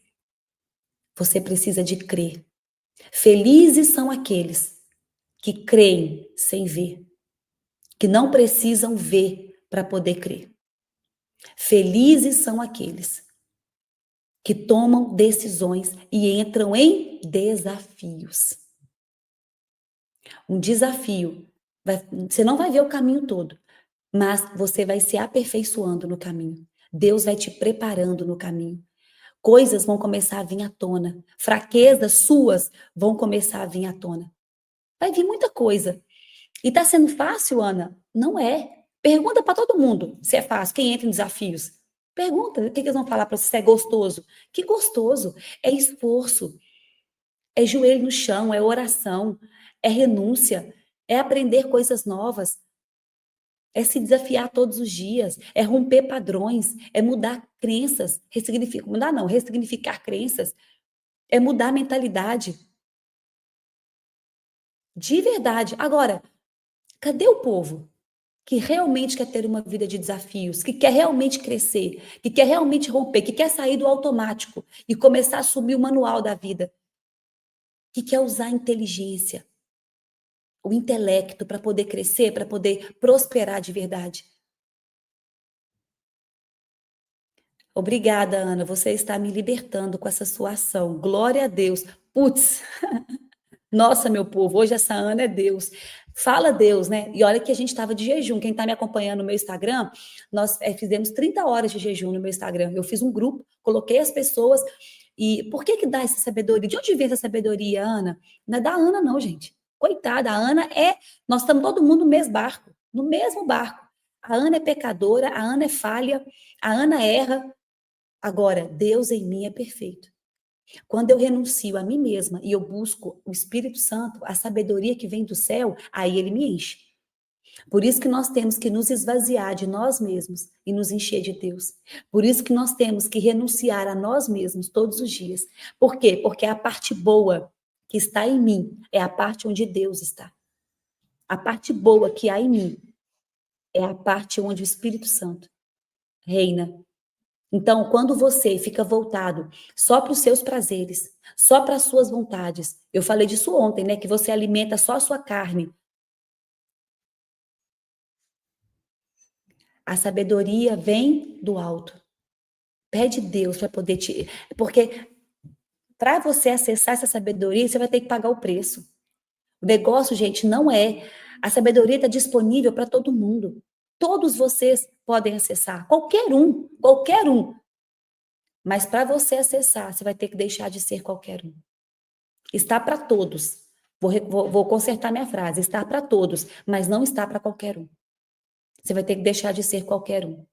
Você precisa de crer. Felizes são aqueles que creem sem ver, que não precisam ver para poder crer. Felizes são aqueles que tomam decisões e entram em desafios. Um desafio, você não vai ver o caminho todo, mas você vai se aperfeiçoando no caminho. Deus vai te preparando no caminho. Coisas vão começar a vir à tona. Fraquezas suas vão começar a vir à tona. Vai vir muita coisa. E tá sendo fácil, Ana? Não é. Pergunta para todo mundo se é fácil. Quem entra em desafios? Pergunta. O que eles vão falar para você se é gostoso? Que gostoso. É esforço. É joelho no chão. É oração. É renúncia. É aprender coisas novas. É se desafiar todos os dias, é romper padrões, é mudar crenças, ressignificar crenças, é mudar a mentalidade. De verdade. Agora, cadê o povo que realmente quer ter uma vida de desafios, que quer realmente crescer, que quer realmente romper, que quer sair do automático e começar a assumir o manual da vida, que quer usar a inteligência, o intelecto para poder crescer, para poder prosperar de verdade? Obrigada, Ana. Você está me libertando com essa sua ação. Glória a Deus. Putz, nossa, meu povo, hoje essa Ana é Deus. Fala Deus, né? E olha que a gente estava de jejum. Quem está me acompanhando no meu Instagram, nós fizemos 30 horas de jejum no meu Instagram. Eu fiz um grupo, coloquei as pessoas. E por que dá essa sabedoria? De onde vem essa sabedoria, Ana? Não é da Ana, não, gente. Coitada, a Ana é. Nós estamos todo mundo no mesmo barco, no mesmo barco. A Ana é pecadora, a Ana é falha, a Ana erra. Agora, Deus em mim é perfeito. Quando eu renuncio a mim mesma e eu busco o Espírito Santo, a sabedoria que vem do céu, aí ele me enche. Por isso que nós temos que nos esvaziar de nós mesmos e nos encher de Deus. Por isso que nós temos que renunciar a nós mesmos todos os dias. Por quê? Porque a parte boa que está em mim é a parte onde Deus está. A parte boa que há em mim é a parte onde o Espírito Santo reina. Então, quando você fica voltado só para os seus prazeres, só para as suas vontades, eu falei disso ontem, né? Que você alimenta só a sua carne. A sabedoria vem do alto. Pede Deus para poder te. Porque para você acessar essa sabedoria, você vai ter que pagar o preço. O negócio, gente, não é. A sabedoria está disponível para todo mundo. Todos vocês podem acessar. Qualquer um, qualquer um. Mas para você acessar, você vai ter que deixar de ser qualquer um. Está para todos. Vou consertar minha frase. Está para todos, mas não está para qualquer um. Você vai ter que deixar de ser qualquer um.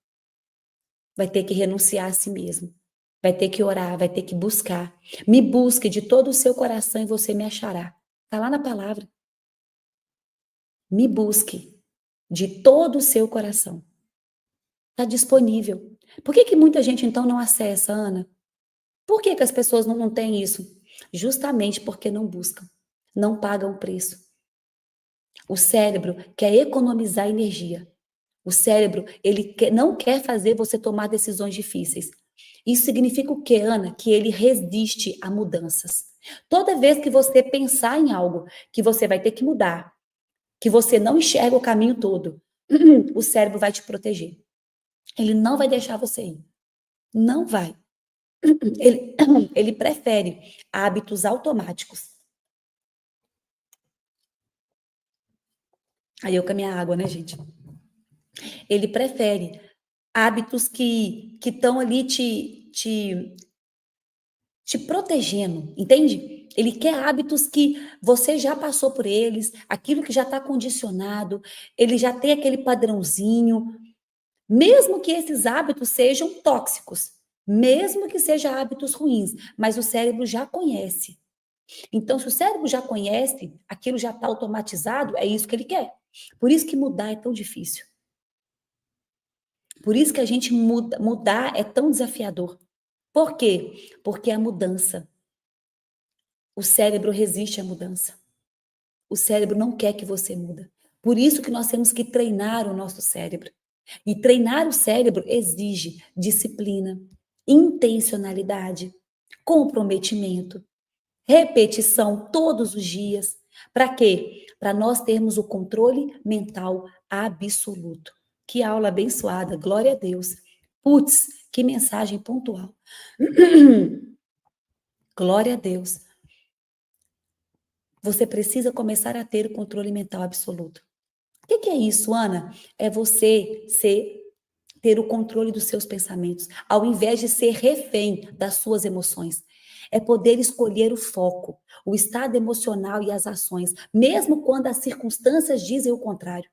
Vai ter que renunciar a si mesmo. Vai ter que orar, vai ter que buscar. Me busque de todo o seu coração e você me achará. Está lá na palavra. Me busque de todo o seu coração. Está disponível. Por que muita gente, então, não acessa, Ana? Por que as pessoas não têm isso? Justamente porque não buscam, não pagam preço. O cérebro quer economizar energia. O cérebro, não quer fazer você tomar decisões difíceis. Isso significa o quê, Ana? Que ele resiste a mudanças. Toda vez que você pensar em algo que você vai ter que mudar, que você não enxerga o caminho todo, o cérebro vai te proteger. Ele não vai deixar você ir. Não vai. Ele prefere hábitos automáticos. Aí eu com a minha água, né, gente? Ele prefere hábitos que estão ali te protegendo, entende? Ele quer hábitos que você já passou por eles, aquilo que já está condicionado, ele já tem aquele padrãozinho, mesmo que esses hábitos sejam tóxicos, mesmo que sejam hábitos ruins, mas o cérebro já conhece. Então, se o cérebro já conhece, aquilo já está automatizado, é isso que ele quer. Por isso que mudar é tão difícil. Por isso que a gente mudar é tão desafiador. Por quê? Porque a mudança. O cérebro resiste à mudança. O cérebro não quer que você muda. Por isso que nós temos que treinar o nosso cérebro. E treinar o cérebro exige disciplina, intencionalidade, comprometimento, repetição todos os dias. Para quê? Para nós termos o controle mental absoluto. Que aula abençoada, glória a Deus. Putz, que mensagem pontual. Glória a Deus. Você precisa começar a ter o controle mental absoluto. O que é isso, Ana? É você ter o controle dos seus pensamentos, ao invés de ser refém das suas emoções. É poder escolher o foco, o estado emocional e as ações, mesmo quando as circunstâncias dizem o contrário.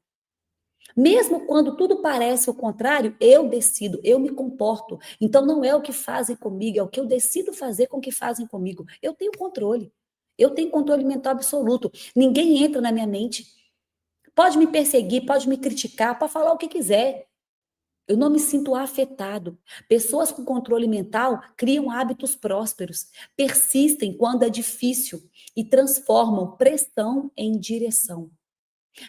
Mesmo quando tudo parece o contrário, eu decido, eu me comporto. Então não é o que fazem comigo, é o que eu decido fazer com o que fazem comigo. Eu tenho controle. Eu tenho controle mental absoluto. Ninguém entra na minha mente. Pode me perseguir, pode me criticar, pode falar o que quiser. Eu não me sinto afetado. Pessoas com controle mental criam hábitos prósperos, persistem quando é difícil e transformam pressão em direção.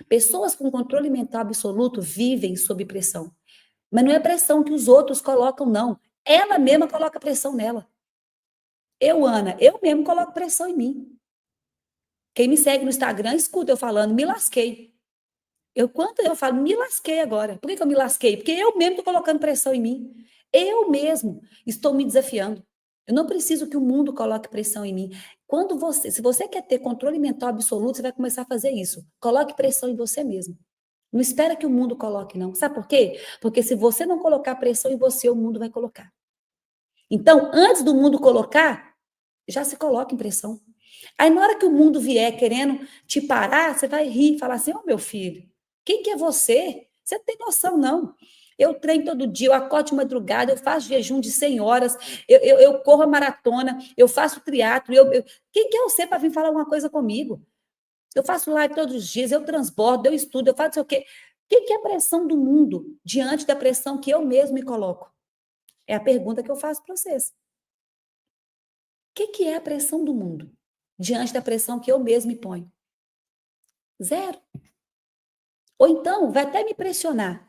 Pessoas com controle mental absoluto vivem sob pressão. Mas não é pressão que os outros colocam, não. Ela mesma coloca pressão nela. Eu, Ana, eu mesmo coloco pressão em mim. Quem me segue no Instagram, escuta eu falando, me lasquei. Quando eu falo, me lasquei agora. Por que eu me lasquei? Porque eu mesmo estou colocando pressão em mim. Eu mesmo estou me desafiando. Eu não preciso que o mundo coloque pressão em mim. Se você quer ter controle mental absoluto, você vai começar a fazer isso. Coloque pressão em você mesmo. Não espera que o mundo coloque, não. Sabe por quê? Porque se você não colocar pressão em você, o mundo vai colocar. Então, antes do mundo colocar, já se coloca em pressão. Aí, na hora que o mundo vier querendo te parar, você vai rir e falar assim: Ô, meu filho, quem que é você? Você não tem noção, não. Eu treino todo dia, eu acordo de madrugada, eu faço jejum de 100 horas, eu corro a maratona, eu faço triatlo. Quem que é você para vir falar alguma coisa comigo? Eu faço live todos os dias, eu transbordo, eu estudo, eu faço sei o quê. O que é a pressão do mundo diante da pressão que eu mesmo me coloco? É a pergunta que eu faço para vocês. O que é a pressão do mundo diante da pressão que eu mesmo me ponho? Zero. Ou então, vai até me pressionar,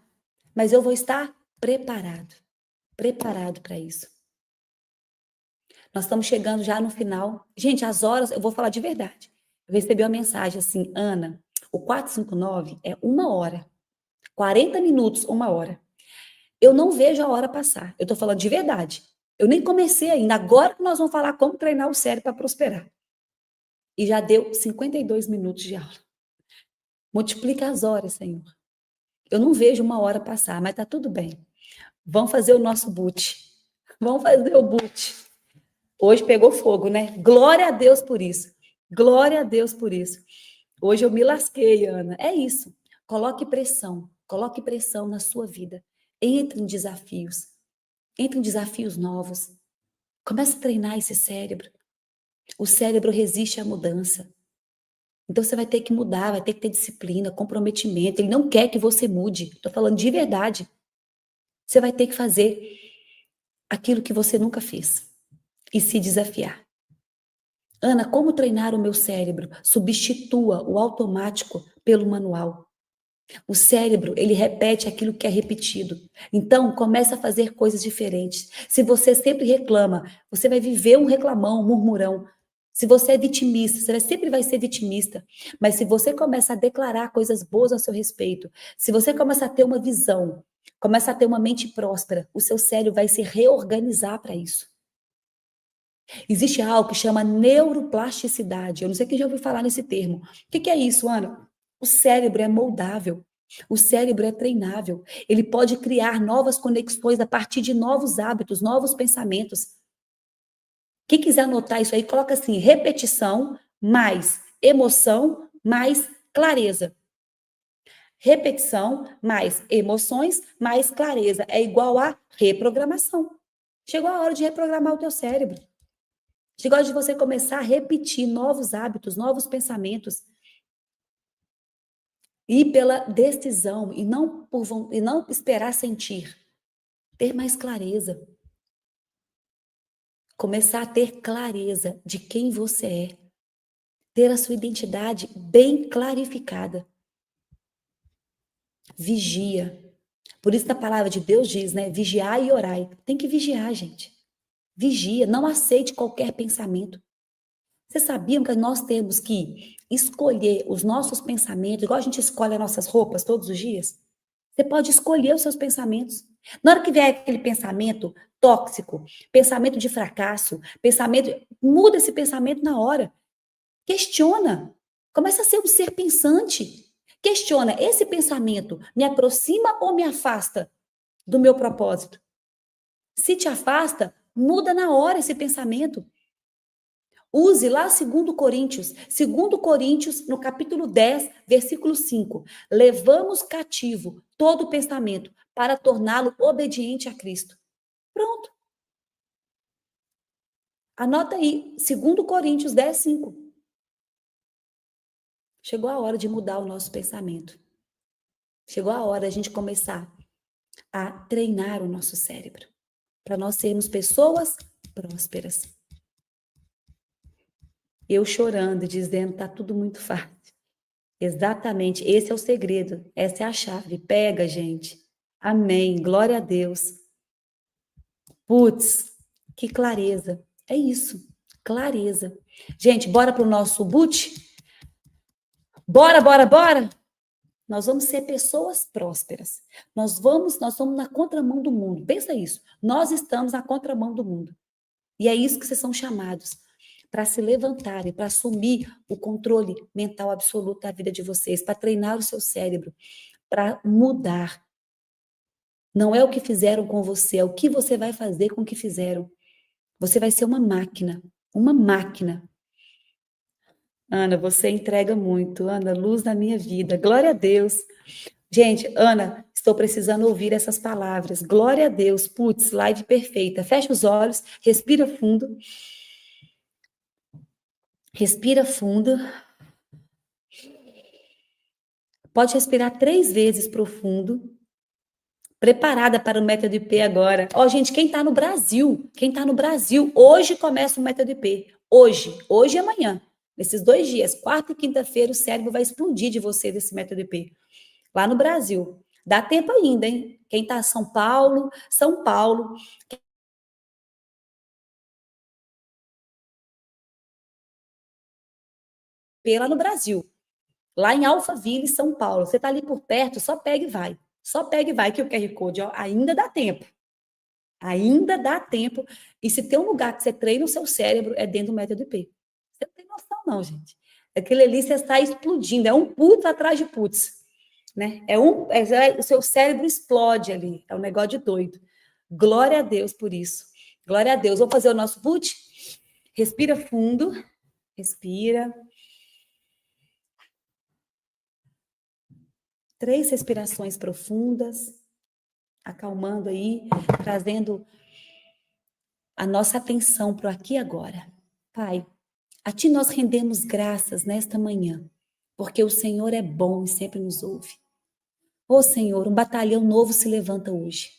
mas eu vou estar preparado para isso. Nós estamos chegando já no final. Gente, as horas, eu vou falar de verdade. Eu recebi uma mensagem assim, Ana, o 459 é 1 hora. 40 minutos, 1 hora. Eu não vejo a hora passar. Eu estou falando de verdade. Eu nem comecei ainda. Agora que nós vamos falar como treinar o cérebro para prosperar. E já deu 52 minutos de aula. Multiplica as horas, Senhor. Eu não vejo 1 hora passar, mas tá tudo bem. Vamos fazer o nosso boot. Vamos fazer o boot. Hoje pegou fogo, né? Glória a Deus por isso. Glória a Deus por isso. Hoje eu me lasquei, Ana. É isso. Coloque pressão na sua vida. Entre em desafios. Entre em desafios novos. Comece a treinar esse cérebro. O cérebro resiste à mudança. Então você vai ter que mudar, vai ter que ter disciplina, comprometimento. Ele não quer que você mude. Estou falando de verdade. Você vai ter que fazer aquilo que você nunca fez e se desafiar. Ana, como treinar o meu cérebro? Substitua o automático pelo manual. O cérebro, ele repete aquilo que é repetido. Então, começa a fazer coisas diferentes. Se você sempre reclama, você vai viver um reclamão, um murmurão. Se você é vitimista, você sempre vai ser vitimista. Mas se você começa a declarar coisas boas a seu respeito, se você começa a ter uma visão, começa a ter uma mente próspera, o seu cérebro vai se reorganizar para isso. Existe algo que chama neuroplasticidade. Eu não sei quem já ouviu falar nesse termo. O que é isso, Ana? O cérebro é moldável. O cérebro é treinável. Ele pode criar novas conexões a partir de novos hábitos, novos pensamentos. Quem quiser anotar isso aí, coloca assim: repetição mais emoção mais clareza. Repetição mais emoções mais clareza é igual a reprogramação. Chegou a hora de reprogramar o teu cérebro. Chegou a hora de você começar a repetir novos hábitos, novos pensamentos. Ir pela decisão e não esperar sentir. Ter mais clareza. Começar a ter clareza de quem você é. ter a sua identidade bem clarificada. Vigia. Por isso a palavra de Deus diz, né? Vigiai e orai. Tem que vigiar, gente. Vigia, não aceite qualquer pensamento. Vocês sabiam que nós temos que escolher os nossos pensamentos, igual a gente escolhe as nossas roupas todos os dias? Você pode escolher os seus pensamentos. Na hora que vier aquele pensamento tóxico, pensamento de fracasso, pensamento, muda esse pensamento na hora. Questiona. Começa a ser um ser pensante. Questiona, esse pensamento me aproxima ou me afasta do meu propósito? Se te afasta, muda na hora esse pensamento. Use lá 2 Coríntios, no capítulo 10, versículo 5. Levamos cativo todo pensamento para torná-lo obediente a Cristo. Pronto. Anota aí, 2 Coríntios 10, 5. Chegou a hora de mudar o nosso pensamento. Chegou a hora de a gente começar a treinar o nosso cérebro, para nós sermos pessoas prósperas. Eu chorando, dizendo, tá tudo muito fácil. Exatamente, esse é o segredo, essa é a chave. Pega, gente. Amém, glória a Deus. Putz, que clareza. É isso, clareza. Gente, bora pro nosso boot? Bora, bora, bora? Nós vamos ser pessoas prósperas. Nós vamos na contramão do mundo. Pensa isso. Nós estamos na contramão do mundo. E é isso que vocês são chamados, para se levantarem, para assumir o controle mental absoluto da vida de vocês, para treinar o seu cérebro, para mudar. Não é o que fizeram com você, é o que você vai fazer com o que fizeram. Você vai ser uma máquina, uma máquina. Ana, você entrega muito. Ana, luz na minha vida. Glória a Deus. Gente, Ana, estou precisando ouvir essas palavras. Glória a Deus. Putz, live perfeita. Fecha os olhos, respira fundo. Respira fundo. Pode respirar 3 vezes profundo. Preparada para o método IP agora. Ó, gente, quem está no Brasil, hoje começa o método IP. Hoje e amanhã. Nesses 2 dias, quarta e quinta-feira, o cérebro vai explodir de você desse método IP. Lá no Brasil. Dá tempo ainda, hein? Quem está em São Paulo. Lá no Brasil. Lá em Alphaville, São Paulo. Você está ali por perto, só pega e vai. Só pega e vai, que o QR Code, ó, ainda dá tempo. Ainda dá tempo. E se tem um lugar que você treina o seu cérebro, é dentro do método IP. Você não tem noção, não, gente. Aquele ali você está explodindo. É um putz atrás de putz. Né? O seu cérebro explode ali. É um negócio de doido. Glória a Deus por isso. Glória a Deus. Vamos fazer o nosso boot? Respira fundo. Respira. 3 respirações profundas, acalmando aí, trazendo a nossa atenção para o aqui e agora. Pai, a Ti nós rendemos graças nesta manhã, porque o Senhor é bom e sempre nos ouve. Ô Senhor, um batalhão novo se levanta hoje.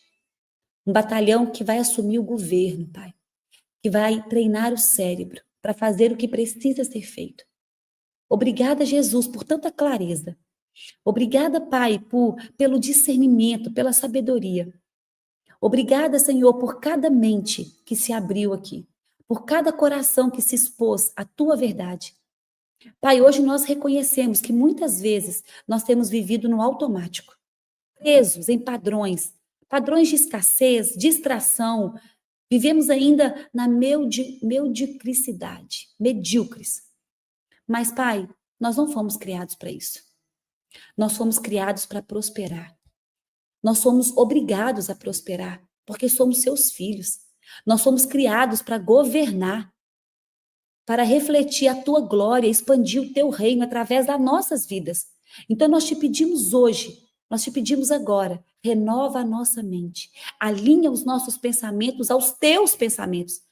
Um batalhão que vai assumir o governo, Pai, que vai treinar o cérebro para fazer o que precisa ser feito. Obrigada, Jesus, por tanta clareza. Obrigada, Pai, pelo discernimento, pela sabedoria. Obrigada, Senhor, por cada mente que se abriu aqui, por cada coração que se expôs à Tua verdade. Pai, hoje nós reconhecemos que muitas vezes nós temos vivido no automático, presos em padrões de escassez, distração. Vivemos ainda na mediocridade, medíocres. Mas, Pai, nós não fomos criados para isso. Nós fomos criados para prosperar. Nós somos obrigados a prosperar, porque somos seus filhos. Nós somos criados para governar, para refletir a tua glória, expandir o teu reino através das nossas vidas. Então nós te pedimos hoje, nós te pedimos agora, renova a nossa mente, alinha os nossos pensamentos aos teus pensamentos.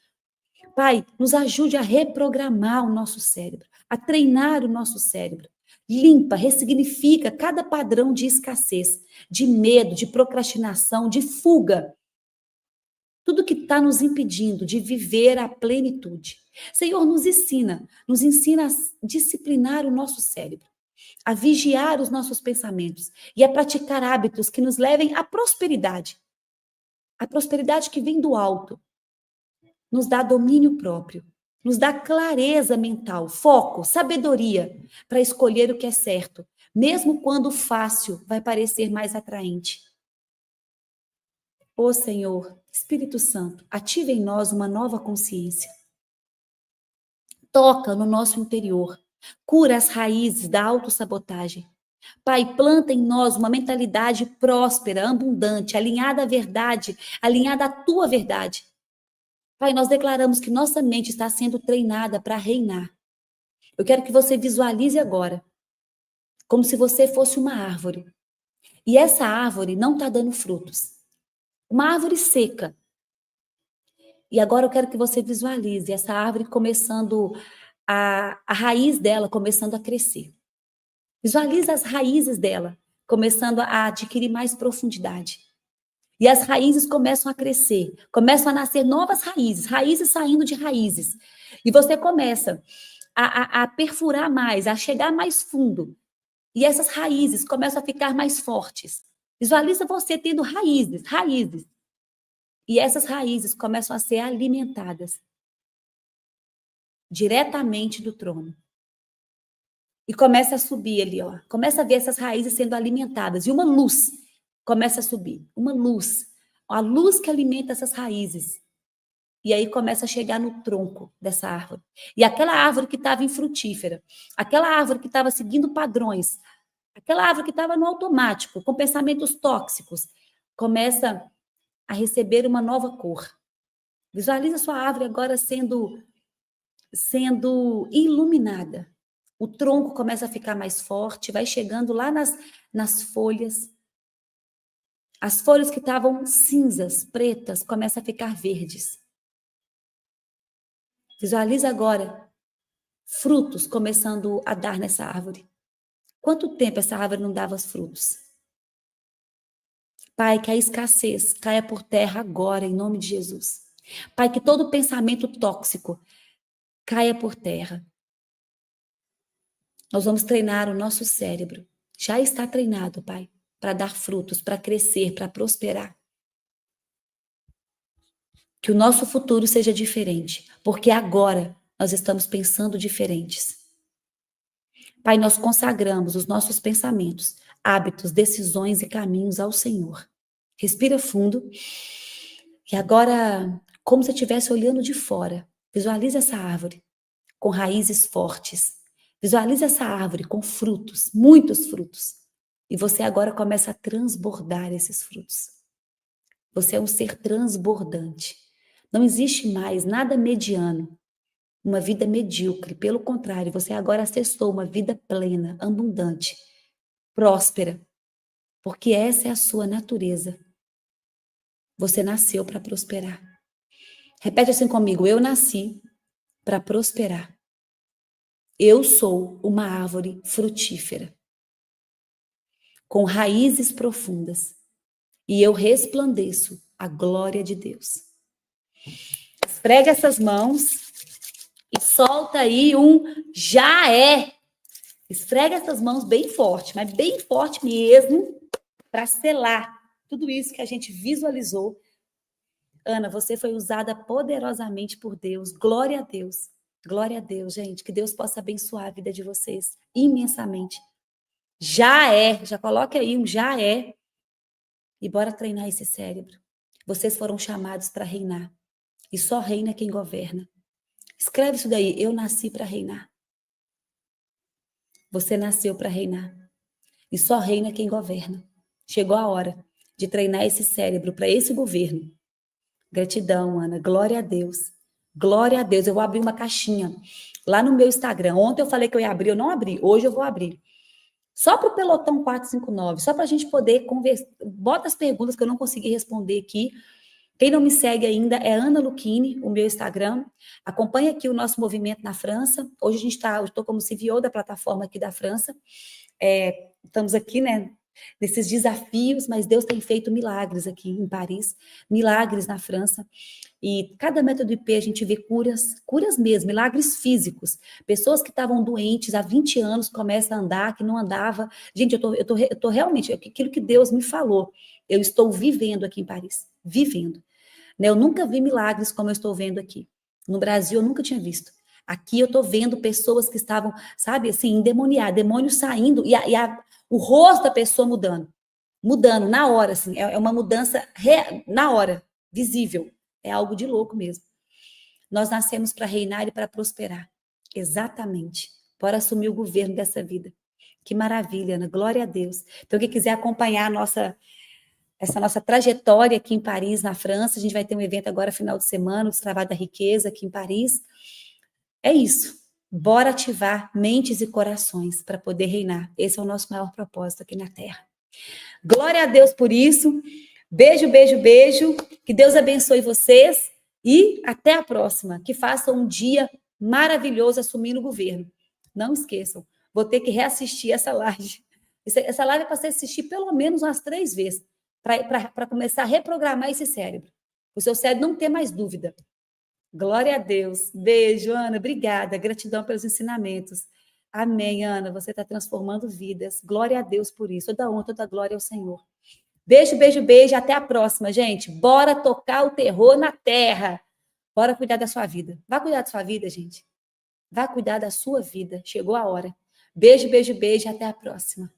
Pai, nos ajude a reprogramar o nosso cérebro, a treinar o nosso cérebro. Limpa, ressignifica cada padrão de escassez, de medo, de procrastinação, de fuga. Tudo que está nos impedindo de viver a plenitude. Senhor, nos ensina a disciplinar o nosso cérebro, a vigiar os nossos pensamentos e a praticar hábitos que nos levem à prosperidade. A prosperidade que vem do alto nos dá domínio próprio, nos dá clareza mental, foco, sabedoria para escolher o que é certo, mesmo quando o fácil vai parecer mais atraente. Ó Senhor, Espírito Santo, ativa em nós uma nova consciência. Toca no nosso interior, cura as raízes da autossabotagem. Pai, planta em nós uma mentalidade próspera, abundante, alinhada à verdade, alinhada à tua verdade. Pai, nós declaramos que nossa mente está sendo treinada para reinar. Eu quero que você visualize agora, como se você fosse uma árvore. E essa árvore não está dando frutos. Uma árvore seca. E agora eu quero que você visualize essa árvore começando, a raiz dela começando a crescer. Visualize as raízes dela começando a adquirir mais profundidade. E as raízes começam a crescer, começam a nascer novas raízes, raízes saindo de raízes. E você começa a perfurar mais, a chegar mais fundo. E essas raízes começam a ficar mais fortes. Visualiza você tendo raízes, raízes. E essas raízes começam a ser alimentadas diretamente do trono. E começa a subir ali, ó. Começa a ver essas raízes sendo alimentadas. E uma luz começa a subir. Uma luz. A luz que alimenta essas raízes. E aí começa a chegar no tronco dessa árvore. E aquela árvore que estava infrutífera, aquela árvore que estava seguindo padrões, aquela árvore que estava no automático, com pensamentos tóxicos, começa a receber uma nova cor. Visualiza a sua árvore agora sendo iluminada. O tronco começa a ficar mais forte, vai chegando lá nas folhas. As folhas que estavam cinzas, pretas, começam a ficar verdes. Visualiza agora frutos começando a dar nessa árvore. Quanto tempo essa árvore não dava os frutos? Pai, que a escassez caia por terra agora, em nome de Jesus. Pai, que todo pensamento tóxico caia por terra. Nós vamos treinar o nosso cérebro. Já está treinado, Pai, para dar frutos, para crescer, para prosperar. Que o nosso futuro seja diferente, porque agora nós estamos pensando diferentes. Pai, nós consagramos os nossos pensamentos, hábitos, decisões e caminhos ao Senhor. Respira fundo. E agora, como se estivesse olhando de fora, visualize essa árvore com raízes fortes. Visualize essa árvore com frutos, muitos frutos. E você agora começa a transbordar esses frutos. Você é um ser transbordante. Não existe mais nada mediano, uma vida medíocre. Pelo contrário, você agora acessou uma vida plena, abundante, próspera. Porque essa é a sua natureza. Você nasceu para prosperar. Repete assim comigo: eu nasci para prosperar. Eu sou uma árvore frutífera, com raízes profundas, e eu resplandeço a glória de Deus. Esfrega essas mãos e solta aí um já é. Esfrega essas mãos bem forte, mas bem forte mesmo, para selar tudo isso que a gente visualizou. Ana, você foi usada poderosamente por Deus. Glória a Deus. Glória a Deus, gente. Que Deus possa abençoar a vida de vocês imensamente. Já é. Já coloque aí um já é. E bora treinar esse cérebro. Vocês foram chamados para reinar. E só reina quem governa. Escreve isso daí. Eu nasci para reinar. Você nasceu para reinar. E só reina quem governa. Chegou a hora de treinar esse cérebro para esse governo. Gratidão, Ana. Glória a Deus. Glória a Deus. Eu vou abrir uma caixinha lá no meu Instagram. Ontem eu falei que eu ia abrir, eu não abri. Hoje eu vou abrir. Só para o Pelotão 459, só para a gente poder conversar. Bota as perguntas que eu não consegui responder aqui. Quem não me segue ainda é Ana Lucchini, o meu Instagram. Acompanha aqui o nosso movimento na França. Hoje eu estou como CVO da plataforma aqui da França. Estamos aqui, né? nesses desafios, mas Deus tem feito milagres aqui em Paris, milagres na França. E cada método IP a gente vê curas mesmo, milagres físicos. Pessoas que estavam doentes há 20 anos começam a andar, que não andava. Gente, eu tô realmente, aquilo que Deus me falou, eu estou vivendo aqui em Paris, vivendo. Né? Eu nunca vi milagres como eu estou vendo aqui. No Brasil, eu nunca tinha visto. Aqui eu estou vendo pessoas que estavam, sabe, assim, endemoniadas, demônios saindo o rosto da pessoa mudando na hora, assim, é uma mudança na hora, visível. É algo de louco mesmo. Nós nascemos para reinar e para prosperar. Exatamente. Para assumir o governo dessa vida. Que maravilha, Ana. Glória a Deus. Então, quem quiser acompanhar essa nossa trajetória aqui em Paris, na França, a gente vai ter um evento agora, final de semana, o Trabalho da Riqueza aqui em Paris. É isso. Bora ativar mentes e corações para poder reinar. Esse é o nosso maior propósito aqui na Terra. Glória a Deus por isso. Beijo, beijo, beijo. Que Deus abençoe vocês e até a próxima. Que façam um dia maravilhoso assumindo o governo. Não esqueçam, vou ter que reassistir essa live. Essa live é para você assistir pelo menos umas 3 vezes, para começar a reprogramar esse cérebro. O seu cérebro não ter mais dúvida. Glória a Deus. Beijo, Ana. Obrigada. Gratidão pelos ensinamentos. Amém, Ana. Você está transformando vidas. Glória a Deus por isso. Toda honra, toda glória ao Senhor. Beijo, beijo, beijo. Até a próxima, gente. Bora tocar o terror na terra. Bora cuidar da sua vida. Vá cuidar da sua vida, gente. Vá cuidar da sua vida. Chegou a hora. Beijo, beijo, beijo. Até a próxima.